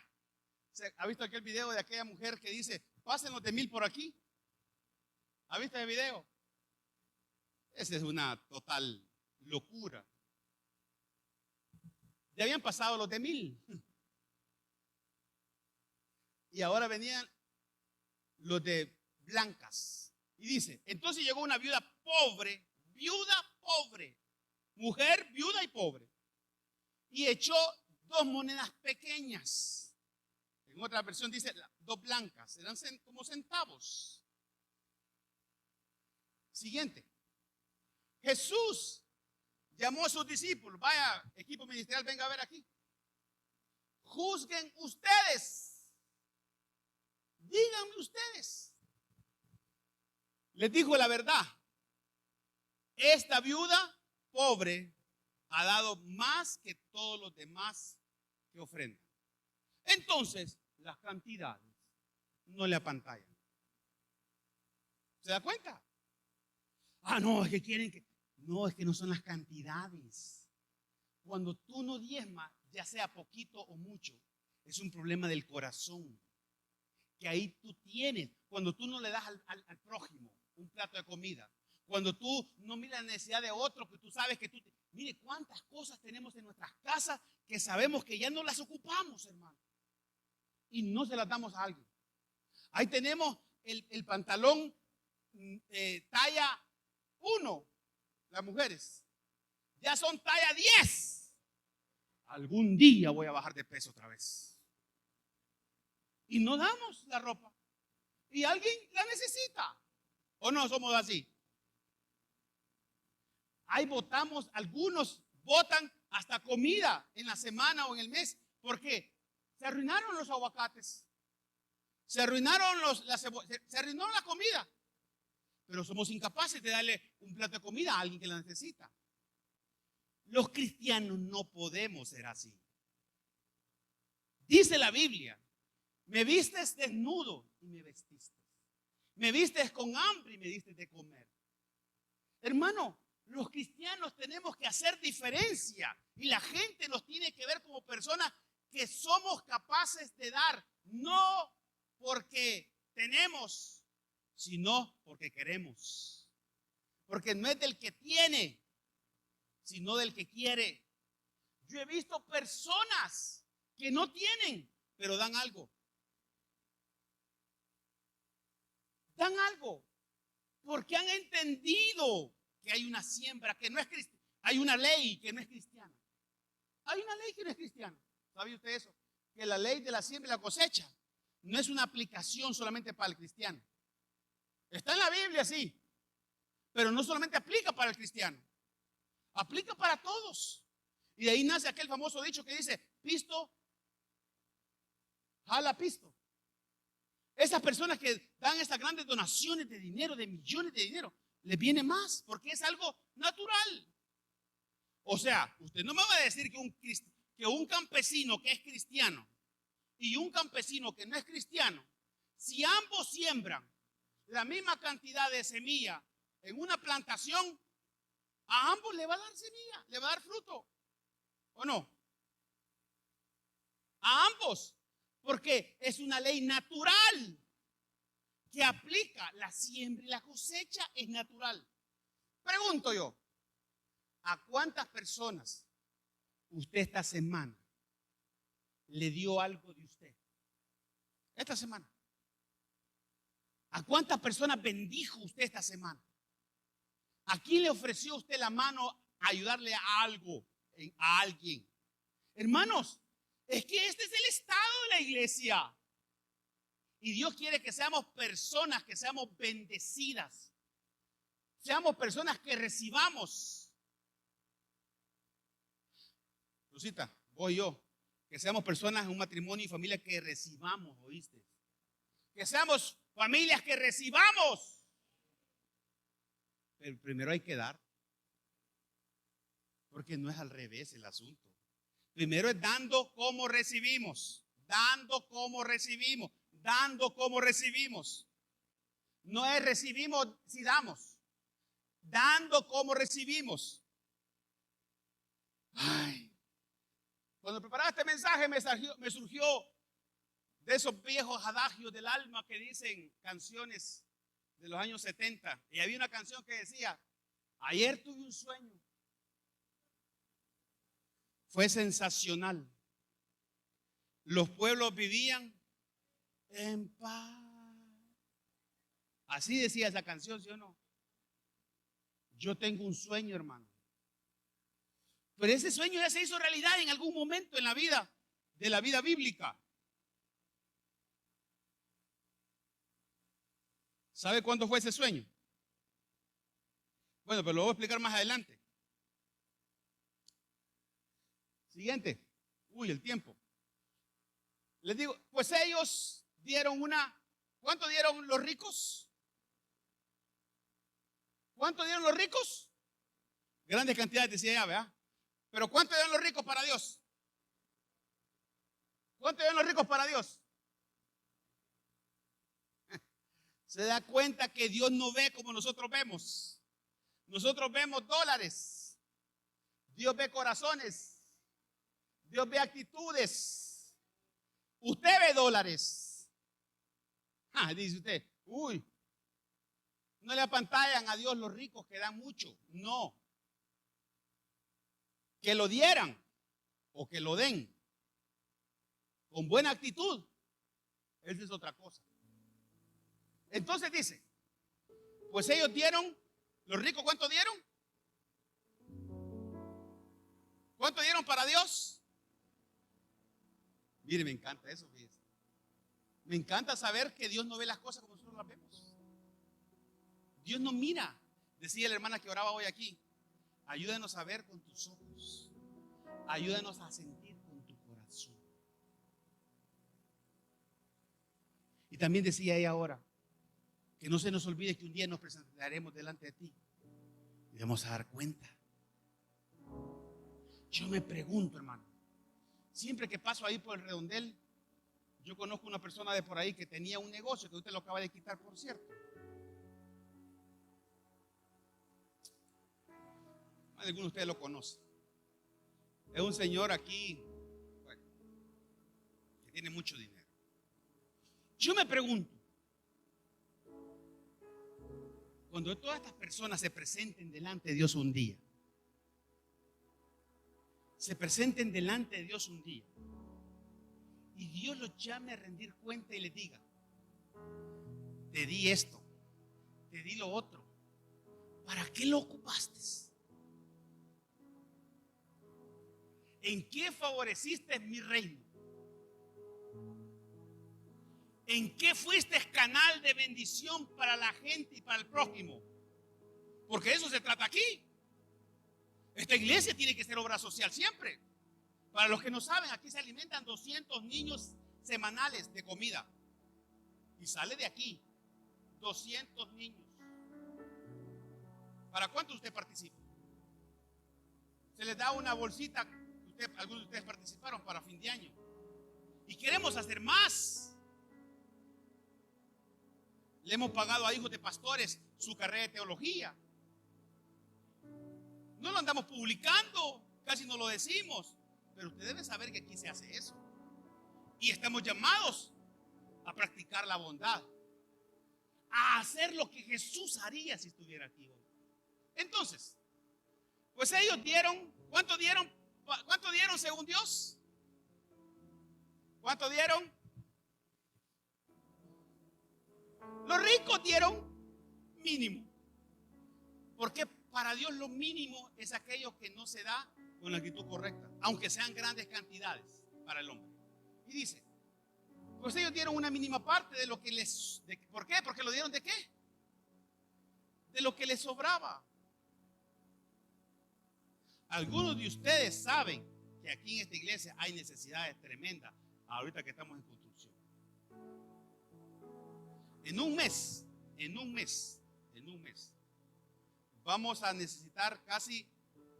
¿ha visto aquel video de aquella mujer que dice, pasen los de 1000 por aquí? ¿Ha visto el video? Esa es una total locura. Ya habían pasado los de 1000. Y ahora venían los de blancas. Y dice, entonces llegó una viuda pobre, mujer, viuda y pobre. Y echó 2 monedas pequeñas. En otra versión dice 2 blancas, eran como centavos. Siguiente. Jesús llamó a sus discípulos. Vaya, equipo ministerial, venga a ver aquí. Juzguen ustedes. Díganme ustedes. Les dijo la verdad. Esta viuda pobre ha dado más que todos los demás que ofrendan. Entonces, las cantidades no le apantallan. ¿Se da cuenta? No, es que quieren que... No, es que no son las cantidades. Cuando tú no diezmas, ya sea poquito o mucho, es un problema del corazón. Que ahí tú tienes, cuando tú no le das al prójimo un plato de comida, cuando tú no miras la necesidad de otro, que tú sabes que mire cuántas cosas tenemos en nuestras casas que sabemos que ya no las ocupamos, hermano, y no se las damos a alguien. Ahí tenemos el pantalón talla 1, las mujeres, ya son talla 10. Algún día voy a bajar de peso otra vez. Y no damos la ropa. Y alguien la necesita. ¿O no somos así? Ahí votamos, algunos votan hasta comida en la semana o en el mes. Porque se arruinaron los aguacates. Se arruinaron se arruinó la comida. Pero somos incapaces de darle un plato de comida a alguien que la necesita. Los cristianos no podemos ser así. Dice la Biblia, me vistes desnudo y me vestiste. Me vistes con hambre y me diste de comer. Hermano, los cristianos tenemos que hacer diferencia y la gente nos tiene que ver como personas que somos capaces de dar, no porque tenemos, sino porque queremos. Porque no es del que tiene, sino del que quiere. Yo he visto personas que no tienen, pero dan algo. Dan algo porque han entendido que hay una siembra que no es cristiana. Hay una ley que no es cristiana. Hay una ley que no es cristiana. ¿Sabe usted eso? Que la ley de la siembra y la cosecha no es una aplicación solamente para el cristiano. Está en la Biblia, sí, pero no solamente aplica para el cristiano. Aplica para todos. Y de ahí nace aquel famoso dicho que dice, pisto, jala pisto. Esas personas que dan estas grandes donaciones de dinero, de millones de dinero, les viene más porque es algo natural. O sea, usted no me va a decir que un campesino que es cristiano y un campesino que no es cristiano, si ambos siembran la misma cantidad de semilla en una plantación, a ambos le va a dar semilla, le va a dar fruto. ¿O no? A ambos. Porque es una ley natural que aplica. La siembra y la cosecha es natural. Pregunto yo, ¿a cuántas personas usted esta semana le dio algo de usted? Esta semana. ¿A cuántas personas bendijo usted esta semana? ¿A quién le ofreció usted la mano a ayudarle a algo, a alguien? Hermanos, es que este es el estado de la iglesia. Y Dios quiere que seamos personas, que seamos bendecidas. Seamos personas que recibamos. Lucita, voy yo. Que seamos personas en un matrimonio y familia que recibamos, ¿oíste? Que seamos familias que recibamos. Pero primero hay que dar. Porque no es al revés el asunto. Primero es dando como recibimos. Dando como recibimos. Dando como recibimos. No es recibimos si damos. Dando como recibimos. Ay. Cuando preparaba este mensaje me surgió de esos viejos adagios del alma que dicen canciones de los años 70. Y había una canción que decía: ayer tuve un sueño. Fue sensacional. Los pueblos vivían en paz. Así decía esa canción, ¿sí o no? Yo tengo un sueño, hermano. Pero ese sueño ya se hizo realidad en algún momento en la vida, de la vida bíblica. ¿Sabe cuándo fue ese sueño? Bueno, pero lo voy a explicar más adelante. Siguiente. Uy, el tiempo. Les digo, pues ellos dieron ¿cuánto dieron los ricos? ¿Cuánto dieron los ricos? Grandes cantidades, decía ella, ¿verdad? Pero ¿cuánto dieron los ricos para Dios? ¿Cuánto dieron los ricos para Dios? Se da cuenta que Dios no ve como nosotros vemos. Nosotros vemos dólares. Dios ve corazones. Dios ve actitudes. Usted ve dólares. Dice usted, uy, no le apantallan a Dios los ricos que dan mucho. No. Que lo dieran o que lo den con buena actitud, esa es otra cosa. Entonces dice, pues ellos dieron, los ricos, ¿cuánto dieron? ¿Cuánto dieron para Dios? Mire, me encanta eso, fíjese. Me encanta saber que Dios no ve las cosas como nosotros las vemos. Dios no mira. Decía la hermana que oraba hoy aquí: ayúdanos a ver con tus ojos. Ayúdanos a sentir con tu corazón. Y también decía ella ahora, que no se nos olvide que un día nos presentaremos delante de ti y vamos a dar cuenta. Yo me pregunto, hermano, siempre que paso ahí por el redondel, yo conozco una persona de por ahí que tenía un negocio que usted lo acaba de quitar, por cierto. Algunos de ustedes lo conocen. Es un señor aquí, bueno, que tiene mucho dinero. Yo me pregunto, cuando todas estas personas se presenten delante de Dios un día, y Dios los llame a rendir cuenta y les diga: te di esto, te di lo otro, ¿para qué lo ocupaste? ¿En qué favoreciste mi reino? ¿En qué fuiste canal de bendición para la gente y para el prójimo? Porque de eso se trata aquí. Esta iglesia tiene que ser obra social siempre. Para los que no saben, aquí se alimentan 200 niños semanales de comida. Y sale de aquí 200 niños. ¿Para cuántos usted participa? Se les da una bolsita. Algunos de ustedes participaron para fin de año. Y queremos hacer más. Le hemos pagado a hijos de pastores su carrera de teología. No lo andamos publicando, casi no lo decimos. Pero usted debe saber que aquí se hace eso. Y estamos llamados a practicar la bondad. A hacer lo que Jesús haría si estuviera aquí hoy. Entonces, pues ellos dieron, ¿cuánto dieron? ¿Cuánto dieron según Dios? ¿Cuánto dieron? Los ricos. ricos dieron mínimo. Porque para Dios lo mínimo es aquello que no se da con la actitud correcta, aunque sean grandes cantidades para el hombre. Y dice, pues ellos dieron una mínima parte de lo que les... ¿Por qué? Porque lo dieron ¿de qué? De lo que les sobraba. Algunos de ustedes saben que aquí en esta iglesia hay necesidades tremendas ahorita que estamos en construcción. En un mes vamos a necesitar casi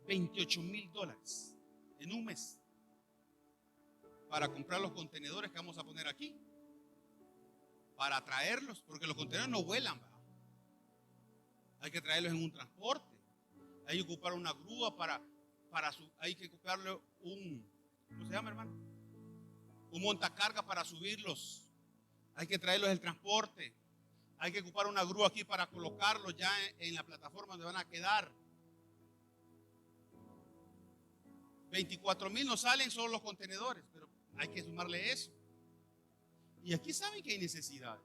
$28,000 en un mes para comprar los contenedores que vamos a poner aquí, para traerlos, porque los contenedores no vuelan, ¿verdad? Hay que traerlos en un transporte, hay que ocupar una grúa hay que ocuparle ¿cómo se llama, hermano? Un montacarga para subirlos, hay que traerlos en el transporte, hay que ocupar una grúa aquí para colocarlos ya en la plataforma donde van a quedar. 24,000 no salen solo los contenedores, pero hay que sumarle eso. Y aquí saben que hay necesidades.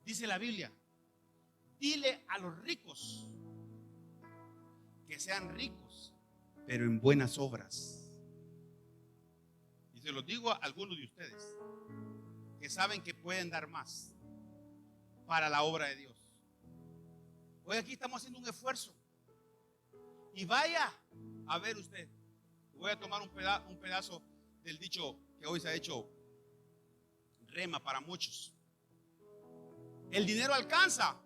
Dice la Biblia, dile a los ricos que sean ricos, pero en buenas obras. Y se los digo a algunos de ustedes que saben que pueden dar más para la obra de Dios. Hoy aquí estamos haciendo un esfuerzo. Y vaya a ver usted. Voy a tomar un pedazo del dicho que hoy se ha hecho rema para muchos. El dinero alcanza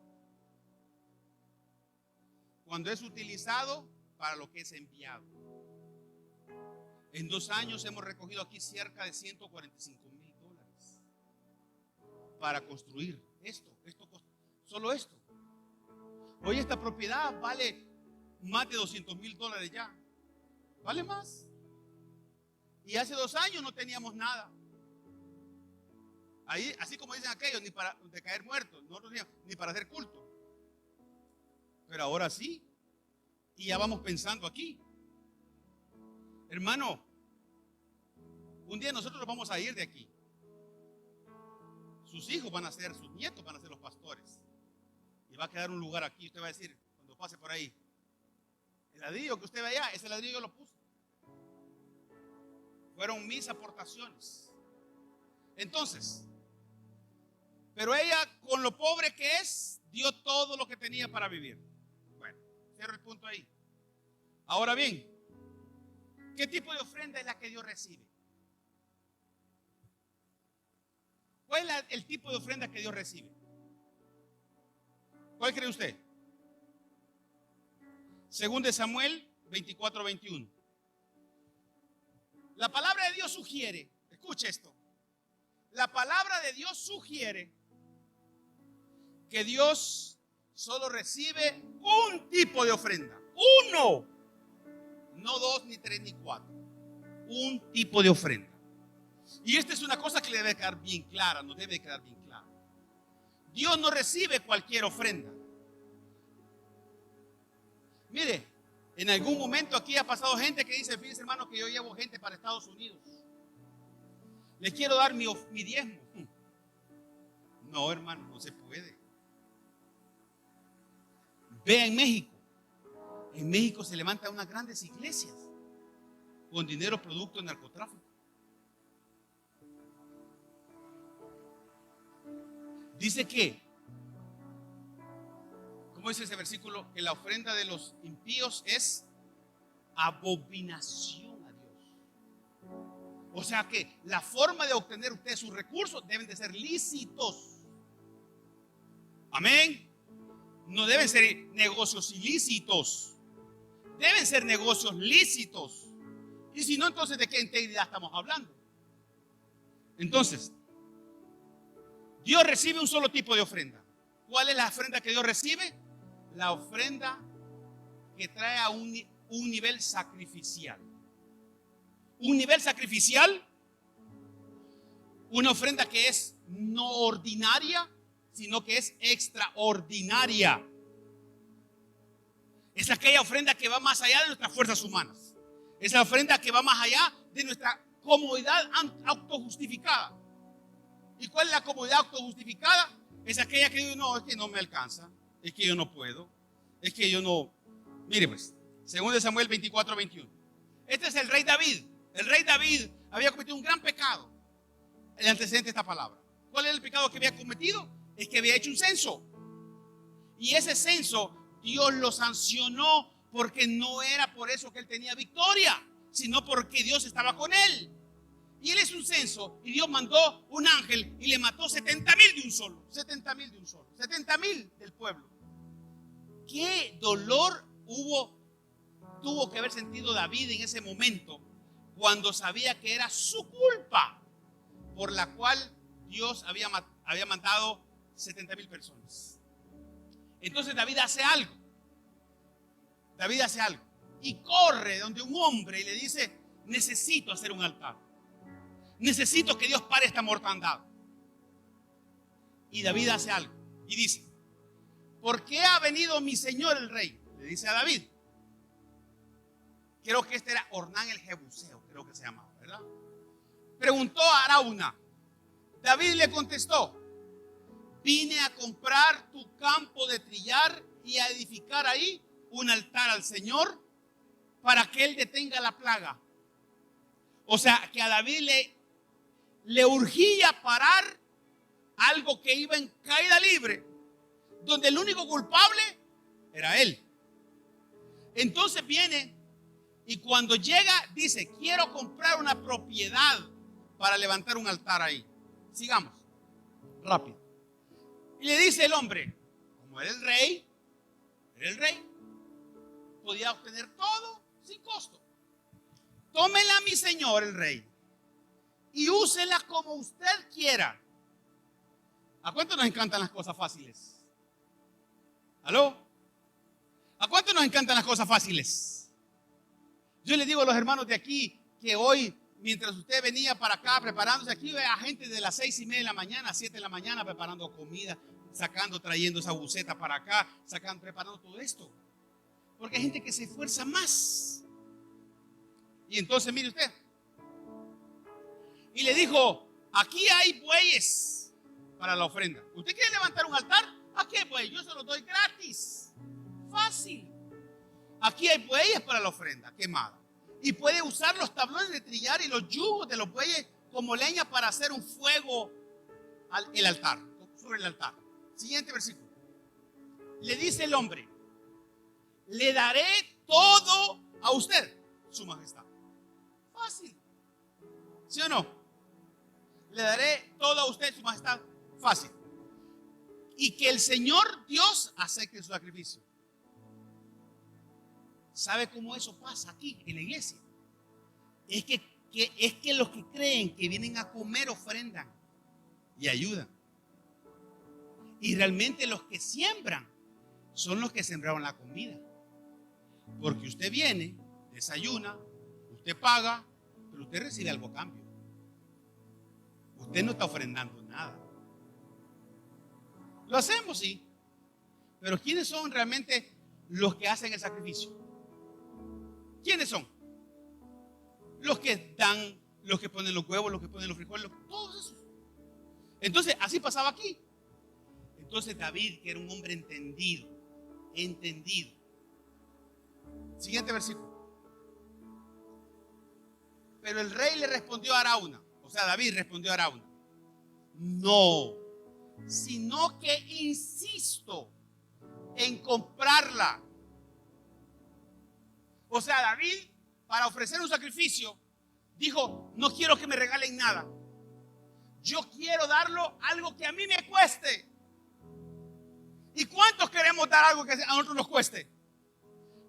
cuando es utilizado para lo que es enviado. En 2 años hemos recogido aquí cerca de $145,000 para construir solo esto. Hoy esta propiedad vale más de $200,000 ya. Vale más. Y hace 2 años no teníamos nada. Ahí, así como dicen aquellos, ni para de caer muertos, nosotros ni para hacer culto. Pero ahora sí. Y ya vamos pensando aquí. Hermano, un día nosotros nos vamos a ir de aquí. Sus hijos van a ser, sus nietos van a ser los pastores. Y va a quedar un lugar aquí. Usted va a decir, cuando pase por ahí, el ladrillo que usted ve allá, ese ladrillo yo lo puse. Fueron mis aportaciones. Entonces, pero ella, con lo pobre que es, dio todo lo que tenía para vivir. Bueno, cierro el punto ahí. Ahora bien, ¿qué tipo de ofrenda es la que Dios recibe? ¿Cuál es el tipo de ofrenda que Dios recibe? ¿Cuál cree usted? Según de Samuel 24:21. La palabra de Dios sugiere, escuche esto. La palabra de Dios sugiere que Dios solo recibe un tipo de ofrenda. Uno. No 2, ni 3, ni 4. Un tipo de ofrenda. Y esta es una cosa que le debe quedar bien clara, nos debe quedar bien clara. Dios no recibe cualquier ofrenda. Mire, en algún momento aquí ha pasado gente que dice, fíjense hermano que yo llevo gente para Estados Unidos. Les quiero dar mi diezmo. No, hermano, no se puede. Vea en México. En México se levantan unas grandes iglesias con dinero producto de narcotráfico. Dice que, ¿cómo dice ese versículo? Que la ofrenda de los impíos es abominación a Dios. O sea que la forma de obtener usted sus recursos deben de ser lícitos. Amén. No deben ser negocios ilícitos. Deben ser negocios lícitos. Y si no, entonces ¿de qué integridad estamos hablando? Entonces, Dios recibe un solo tipo de ofrenda. ¿Cuál es la ofrenda que Dios recibe? La ofrenda que trae a un nivel sacrificial. Un nivel sacrificial, una ofrenda que es no ordinaria, sino que es extraordinaria. Es aquella ofrenda que va más allá de nuestras fuerzas humanas. Es la ofrenda que va más allá de nuestra comodidad autojustificada. ¿Y cuál es la comodidad autojustificada? Es aquella que digo, no, es que no me alcanza, es que yo no puedo, es que yo no. Mire pues, 2 Samuel 24:21. Este es el rey David. El rey David había cometido un gran pecado. El antecedente de esta palabra. ¿Cuál era el pecado que había cometido? Es que había hecho un censo. Y ese censo Dios lo sancionó porque no era por eso que él tenía victoria, sino porque Dios estaba con él. Y él es un censo y Dios mandó un ángel y le mató 70,000 de un solo. 70,000 de un solo. 70,000 del pueblo. ¿Qué dolor tuvo que haber sentido David en ese momento cuando sabía que era su culpa por la cual Dios había matado 70,000 personas? Entonces David hace algo. David hace algo y corre donde un hombre y le dice: necesito hacer un altar. Necesito que Dios pare esta mortandad. Y David hace algo y dice: ¿por qué ha venido mi señor el rey? Le dice a David. Creo que este era Ornán el Jebuseo, creo que se llamaba, ¿verdad? Preguntó a Arauna. David le contestó: vine a comprar tu campo de trillar y a edificar ahí un altar al Señor para que Él detenga la plaga. O sea, que a David le urgía parar algo que iba en caída libre, donde el único culpable era él. Entonces viene y cuando llega dice: quiero comprar una propiedad para levantar un altar ahí. Sigamos, rápido. Y le dice el hombre, como era el rey, podía obtener todo sin costo. Tómela, mi señor el rey, y úsela como usted quiera. ¿A cuánto nos encantan las cosas fáciles? ¿Aló? ¿A cuánto nos encantan las cosas fáciles? Yo les digo a los hermanos de aquí que hoy, mientras usted venía para acá preparándose, aquí ve a gente de las 6:30 de la mañana a 7 de la mañana preparando comida, trayendo esa buceta para acá, preparando todo esto. Porque hay gente que se esfuerza más. Y entonces mire usted. Y le dijo: aquí hay bueyes para la ofrenda. ¿Usted quiere levantar un altar? Aquí hay bueyes, yo se los doy gratis. Fácil. Aquí hay bueyes para la ofrenda quemada. Y puede usar los tablones de trillar y los yugos de los bueyes como leña para hacer un fuego sobre el altar. Siguiente versículo. Le dice el hombre: le daré todo a usted, su majestad. Fácil. ¿Sí o no? Le daré todo a usted, su majestad. Fácil. Y que el Señor Dios acepte su sacrificio. ¿Sabe cómo eso pasa aquí en la iglesia? Es que los que creen que vienen a comer ofrendan y ayudan. Y realmente los que siembran son los que sembraron la comida. Porque usted viene, desayuna, usted paga, pero usted recibe algo a cambio. Usted no está ofrendando nada. Lo hacemos, sí. Pero ¿quiénes son realmente los que hacen el sacrificio? ¿Quiénes son? Los que dan, los que ponen los huevos, los que ponen los frijoles, todos esos. Entonces, así pasaba aquí. Entonces David, que era un hombre entendido. Siguiente versículo. Pero el rey le respondió a Arauna. O sea, David respondió a Arauna: no, sino que insisto en comprarla. O sea, David, para ofrecer un sacrificio, dijo: no quiero que me regalen nada. Yo quiero darlo algo que a mí me cueste. ¿Y cuántos queremos dar algo que a nosotros nos cueste?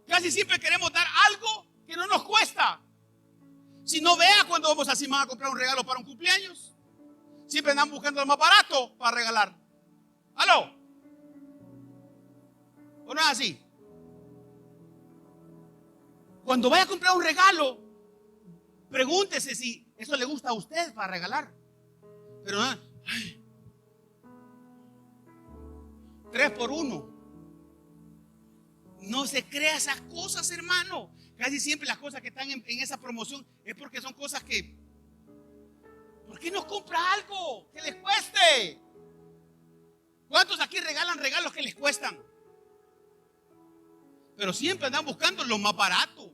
Casi siempre queremos dar algo que no nos cuesta. Si no, vea cuando vamos a Simán a comprar un regalo para un cumpleaños. Siempre andan buscando lo más barato para regalar. ¿Aló? ¿O no es así? Cuando vaya a comprar un regalo, pregúntese si eso le gusta a usted para regalar. Pero no, 3 por 1. No se crea esas cosas, hermano. Casi siempre las cosas que están en esa promoción es porque son cosas que ¿Por qué no compra algo que les cueste? ¿Cuántos aquí regalan regalos que les cuestan? Pero siempre andan buscando lo más barato,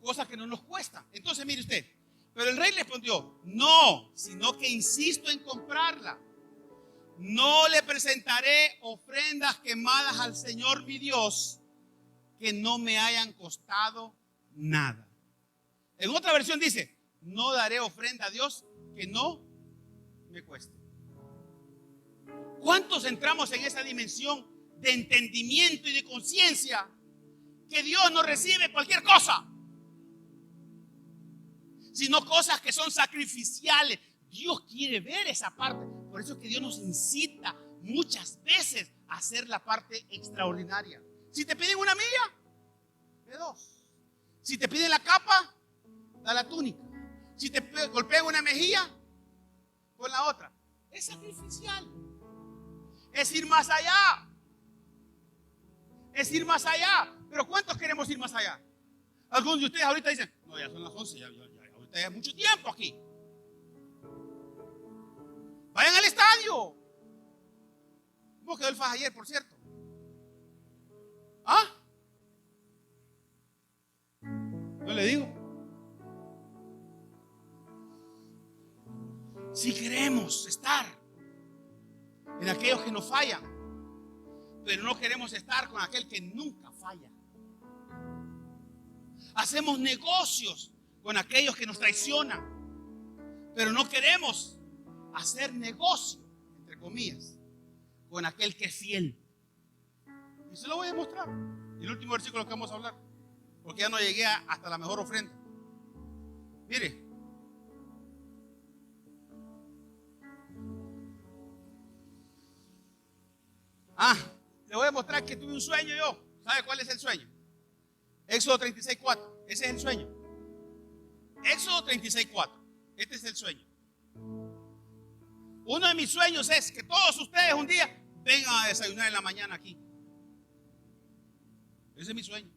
cosas que no nos cuestan. Entonces mire usted, pero el rey le respondió: no, sino que insisto en comprarla. No le presentaré ofrendas quemadas al Señor mi Dios que no me hayan costado nada. En otra versión dice: no daré ofrenda a Dios que no me cueste. ¿Cuántos entramos en esa dimensión de entendimiento y de conciencia que Dios no recibe cualquier cosa, sino cosas que son sacrificiales? Dios quiere ver esa parte. Por eso es que Dios nos incita muchas veces a hacer la parte extraordinaria. Si te piden una milla, de dos. Si te piden la capa, da la túnica. Si te golpean una mejilla, con la otra. Es sacrificial. Es ir más allá. Es ir más allá. Pero ¿cuántos queremos ir más allá? Algunos de ustedes ahorita dicen: no, ya son las 11, ya ahorita hay mucho tiempo aquí. Vayan al estadio. ¿Cómo quedó el FAS ayer, por cierto? ¿Ah? No le digo. Si queremos estar en aquellos que nos fallan, pero no queremos estar con aquel que nunca falla. Hacemos negocios con aquellos que nos traicionan, pero no queremos hacer negocio, entre comillas, con aquel que es fiel. Y se lo voy a mostrar. El último versículo que vamos a hablar, porque ya no llegué hasta la mejor ofrenda. Mire, le voy a mostrar que tuve un sueño yo. ¿Sabe cuál es el sueño? Éxodo 36:4. Ese es el sueño. Éxodo 36:4. Este es el sueño. Uno de mis sueños es que todos ustedes un día vengan a desayunar en la mañana aquí. Ese es mi sueño.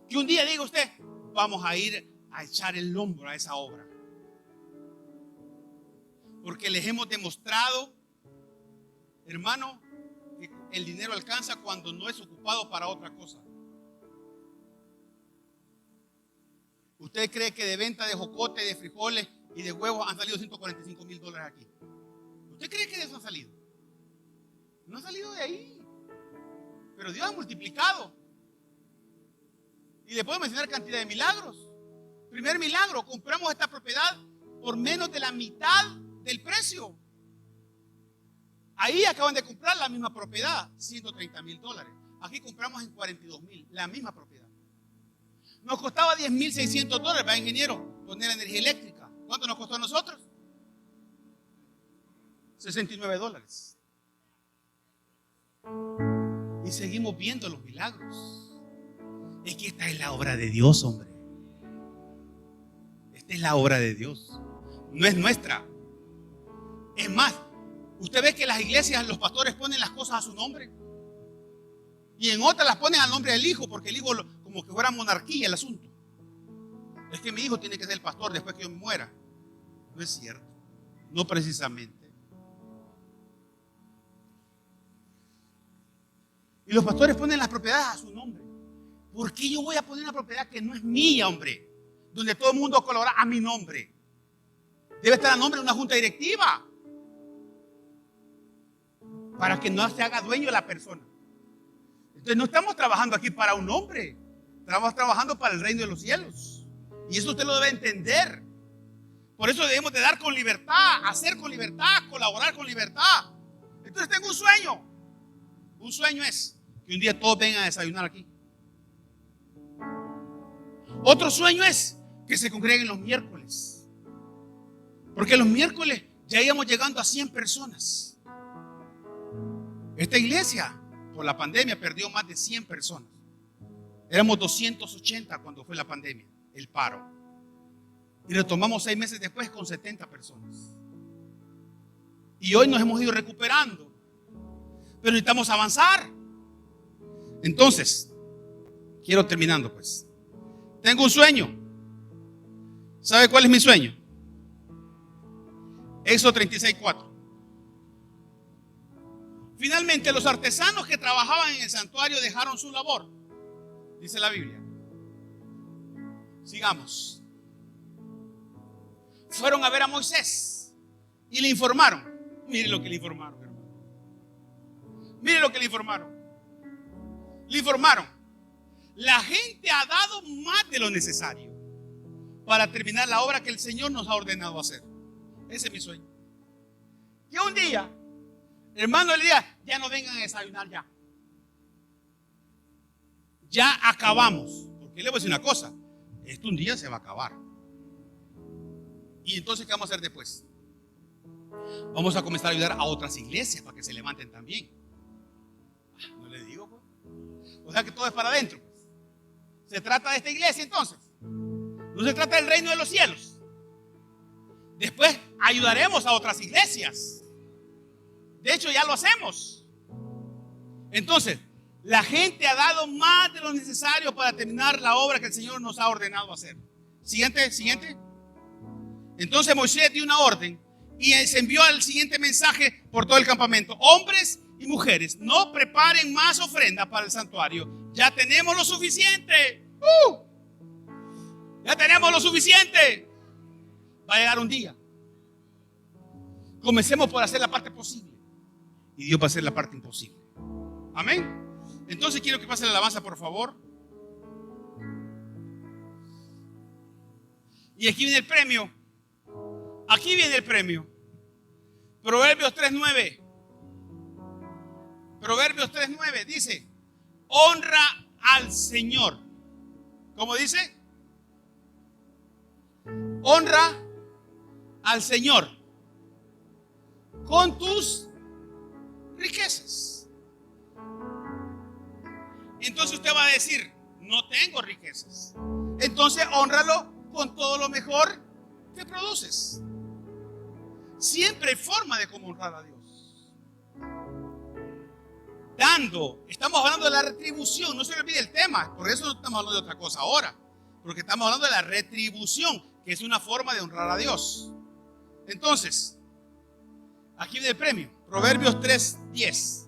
Que un día diga usted: vamos a ir a echar el hombro a esa obra. Porque les hemos demostrado, hermano, que el dinero alcanza cuando no es ocupado para otra cosa. ¿Usted cree que de venta de jocote, de frijoles y de huevos han salido $145,000 aquí? ¿Usted cree que de eso ha salido? No ha salido de ahí. Pero Dios ha multiplicado. Y le puedo mencionar cantidad de milagros. Primer milagro: compramos esta propiedad por menos de la mitad del precio. Ahí acaban de comprar la misma propiedad, $130,000. Aquí compramos en $42,000, la misma propiedad. Nos costaba $10,600, ¿verdad, ingeniero? Poner energía eléctrica. ¿Cuánto nos costó a nosotros? $69. Y seguimos viendo los milagros. Es que esta es la obra de Dios, hombre. Esta es la obra de Dios. No es nuestra. Es más, usted ve que en las iglesias los pastores ponen las cosas a su nombre. Y en otras las ponen al nombre del hijo, porque el hijo como que fuera monarquía el asunto. Es que mi hijo tiene que ser el pastor después que yo me muera. No es cierto. No precisamente. Y los pastores ponen las propiedades a su nombre. ¿Por qué yo voy a poner una propiedad que no es mía, hombre? Donde todo el mundo colabora a mi nombre. Debe estar a nombre de una junta directiva, para que no se haga dueño de la persona. Entonces no estamos trabajando aquí para un hombre. Estamos trabajando para el reino de los cielos. Y eso usted lo debe entender. Por eso debemos de dar con libertad, hacer con libertad, colaborar con libertad. Entonces tengo un sueño. Un sueño es que un día todos vengan a desayunar aquí. Otro sueño es que se congreguen los miércoles. Porque los miércoles ya íbamos llegando a 100 personas. Esta iglesia, por la pandemia, perdió más de 100 personas. Éramos 280 cuando fue la pandemia, el paro. Y retomamos 6 meses después con 70 personas. Y hoy nos hemos ido recuperando. Pero necesitamos avanzar. Entonces, quiero terminando pues. Tengo un sueño. ¿Sabe cuál es mi sueño? Éxodo 36:4. Finalmente, los artesanos que trabajaban en el santuario dejaron su labor, dice la Biblia. Sigamos. Fueron a ver a Moisés y le informaron. Miren lo que le informaron, hermano. Miren lo que le informaron. Le informaron: la gente ha dado más de lo necesario para terminar la obra que el Señor nos ha ordenado hacer. Ese es mi sueño. Que un día, hermano, el día, ya no vengan a desayunar ya. Ya acabamos. Porque le voy a decir una cosa: esto un día se va a acabar. Y entonces, ¿qué vamos a hacer después? Vamos a comenzar a ayudar a otras iglesias para que se levanten también. No le digo, pues. O sea que todo es para adentro. Se trata de esta iglesia entonces. No se trata del reino de los cielos. Después ayudaremos a otras iglesias. De hecho, ya lo hacemos. Entonces, la gente ha dado más de lo necesario para terminar la obra que el Señor nos ha ordenado hacer. Siguiente. Entonces Moisés dio una orden y se envió el siguiente mensaje por todo el campamento: hombres y mujeres, no preparen más ofrendas para el santuario. Ya tenemos lo suficiente. Ya tenemos lo suficiente. Va a llegar un día. Comencemos por hacer la parte posible y Dios va a hacer la parte imposible. Amén. Entonces quiero que pase la alabanza, por favor. Y aquí viene el premio. Aquí viene el premio. Proverbios 3:9. Proverbios 3:9 dice: honra al Señor. ¿Cómo dice? Honra al Señor con tus riquezas. Entonces usted va a decir: no tengo riquezas. Entonces honralo con todo lo mejor que produces. Siempre hay forma de cómo honrar a Dios. Dando. Estamos hablando de la retribución. No se le olvide el tema. Por eso no estamos hablando de otra cosa ahora. Porque estamos hablando de la retribución, que es una forma de honrar a Dios. Entonces, aquí viene el premio. Proverbios 3:10.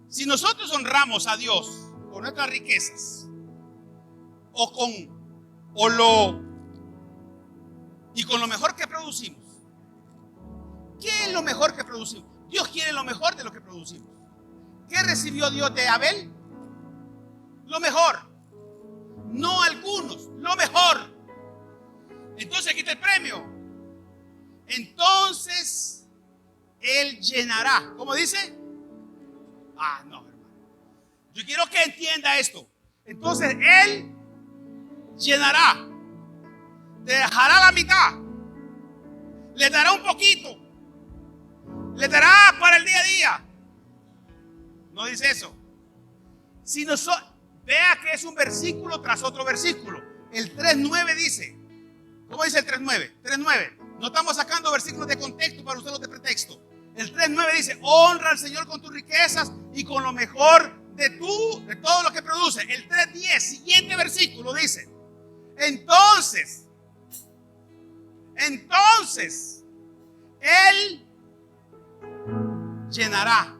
Si nosotros honramos a Dios con nuestras riquezas y con lo mejor que producimos. ¿Qué es lo mejor que producimos? Dios quiere lo mejor de lo que producimos. ¿Qué recibió Dios de Abel? Lo mejor. No algunos, lo mejor. Entonces aquí está el premio. Entonces Él llenará. ¿Cómo dice? No, hermano. Yo quiero que entienda esto. Entonces Él llenará. Te dejará la mitad. Le dará un poquito. Le dará para el día a día. No dice eso. Si vea que es un versículo tras otro versículo. El 3:9 dice. ¿Cómo dice el 3:9? 3:9. No estamos sacando versículos de contexto para usarlos de pretexto. El 3:9 dice: honra al Señor con tus riquezas y con lo mejor de todo lo que produce. El 3:10, siguiente versículo, dice: entonces Él llenará.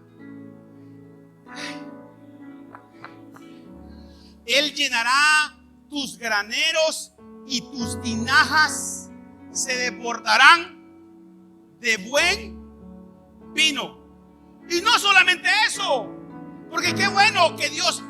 Él llenará tus graneros y tus tinajas se desbordarán de buen vino. Y no solamente eso, porque qué bueno que Dios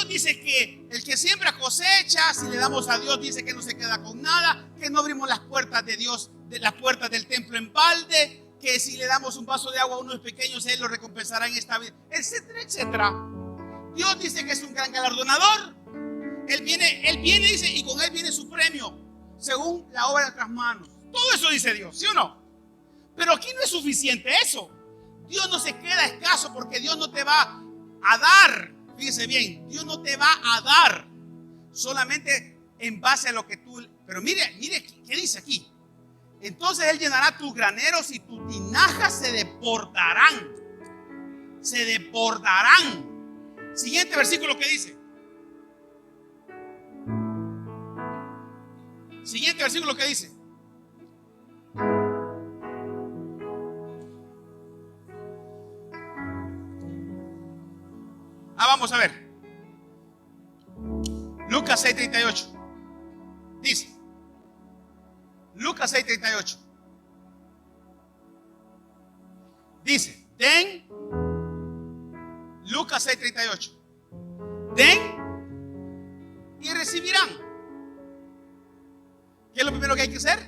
dice que el que siembra cosecha. Si le damos a Dios, dice que no se queda con nada, que no abrimos las puertas de Dios, las puertas del templo en balde, que si le damos un vaso de agua a unos pequeños, Él lo recompensará en esta vida, etcétera, etcétera. Dios dice que es un gran galardonador. Él viene, dice, y con Él viene su premio, según la obra de nuestras manos. Todo eso dice Dios, ¿sí o no? Pero aquí no es suficiente eso. Dios no se queda escaso, porque Dios no te va a dar. Fíjese bien, Dios no te va a dar solamente en base a lo que tú. Pero mire, ¿qué dice aquí? Entonces Él llenará tus graneros y tus tinajas se desbordarán. Se desbordarán. Siguiente versículo, ¿qué dice? Siguiente versículo, ¿qué dice? Vamos a ver. Lucas 6:38. Dice. Lucas 6:38. Dice, den. Lucas 6:38. Den y recibirán. ¿Qué es lo primero que hay que hacer?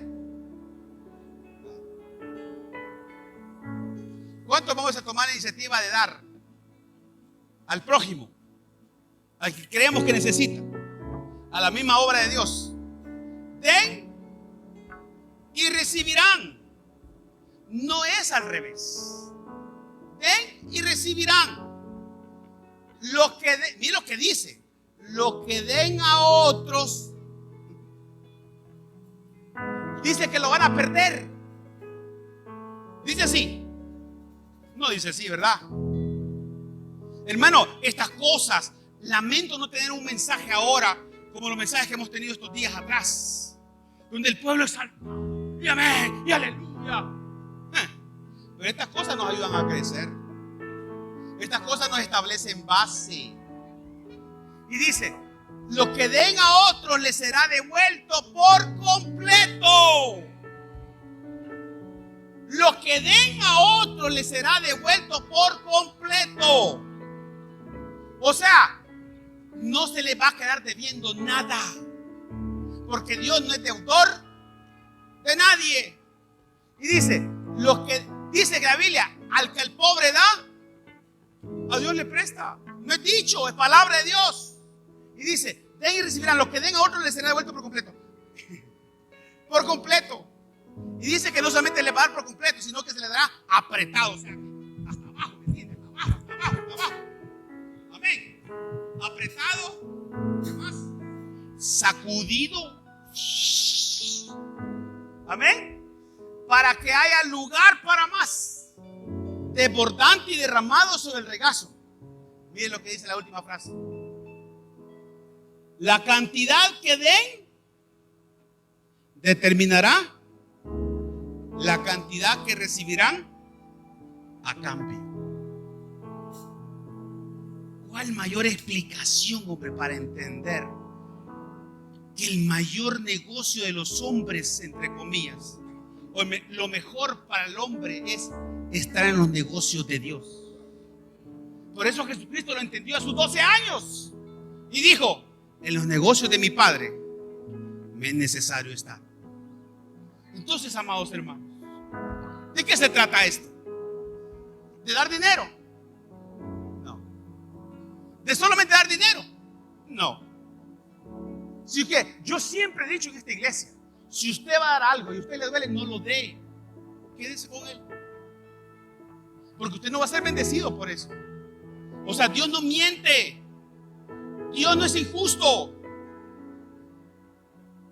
¿Cuánto vamos a tomar la iniciativa de dar al prójimo, al que creemos que necesita, a la misma obra de Dios? Den y recibirán. No es al revés. Den y recibirán. Mira lo que dice. Lo que den a otros, dice que lo van a perder. Dice así. No dice así, ¿verdad? Hermano, estas cosas, lamento no tener un mensaje ahora como los mensajes que hemos tenido estos días atrás, donde el pueblo exalta y amén y aleluya. Pero estas cosas nos ayudan a crecer. Estas cosas nos establecen base. Y dice, lo que den a otros les será devuelto por completo. Lo que den a otros les será devuelto por completo. O sea, no se le va a quedar debiendo nada, porque Dios no es deudor de nadie. Y dice, lo que dice que la Biblia, al que el pobre da, a Dios le presta. No es dicho, es palabra de Dios. Y dice, den y recibirán. Lo que den a otros les será devuelto por completo. Por completo. Y dice que no solamente le va a dar por completo, sino que se le dará apretado. O sea, hasta abajo, ¿me entiendes? Hasta abajo. Amén. Apretado. ¿Qué más? Sacudido. Amén. Para que haya lugar para más. Desbordante y derramado sobre el regazo. Miren lo que dice la última frase. La cantidad que den determinará la cantidad que recibirán a cambio. ¿Cuál mayor explicación, hombre, para entender que el mayor negocio de los hombres, entre comillas, lo mejor para el hombre es estar en los negocios de Dios? Por eso Jesucristo lo entendió a sus 12 años y dijo: en los negocios de mi Padre me es necesario estar. Entonces, amados hermanos, ¿de qué se trata esto? ¿De dar dinero? No. ¿De solamente dar dinero? No. Así que yo siempre he dicho en esta iglesia, si usted va a dar algo y a usted le duele, no lo dé. Quédese con él, porque usted no va a ser bendecido por eso. O sea, Dios no miente. Dios no es injusto.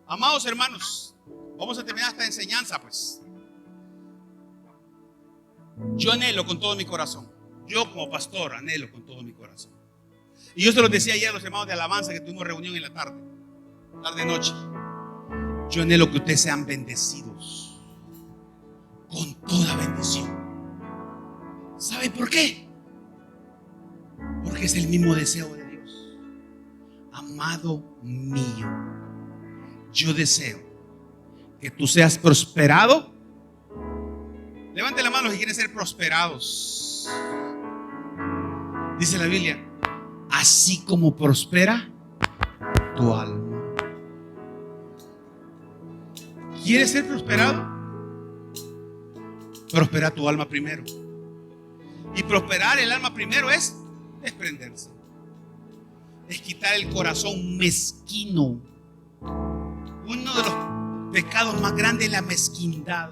Amados hermanos, vamos a terminar esta enseñanza, pues. Yo anhelo con todo mi corazón. Yo como pastor anhelo con todo mi corazón. Y yo se los decía ayer a los hermanos de alabanza que tuvimos reunión en la tarde-noche. Yo anhelo que ustedes sean bendecidos con toda bendición. ¿Sabe por qué? Porque es el mismo deseo de Dios. Amado mío, yo deseo que tú seas prosperado. Levante la mano si quieren ser prosperados. Dice la Biblia, así como prospera tu alma. ¿Quieres ser prosperado? Prospera tu alma primero. Y prosperar el alma primero es desprenderse. Es quitar el corazón mezquino. Uno de los pecados más grandes es la mezquindad.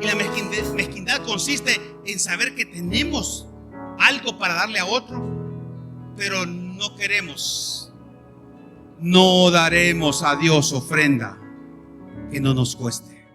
Y la mezquindad consiste en saber que tenemos algo para darle a otro, pero no queremos. No daremos a Dios ofrenda que no nos cueste.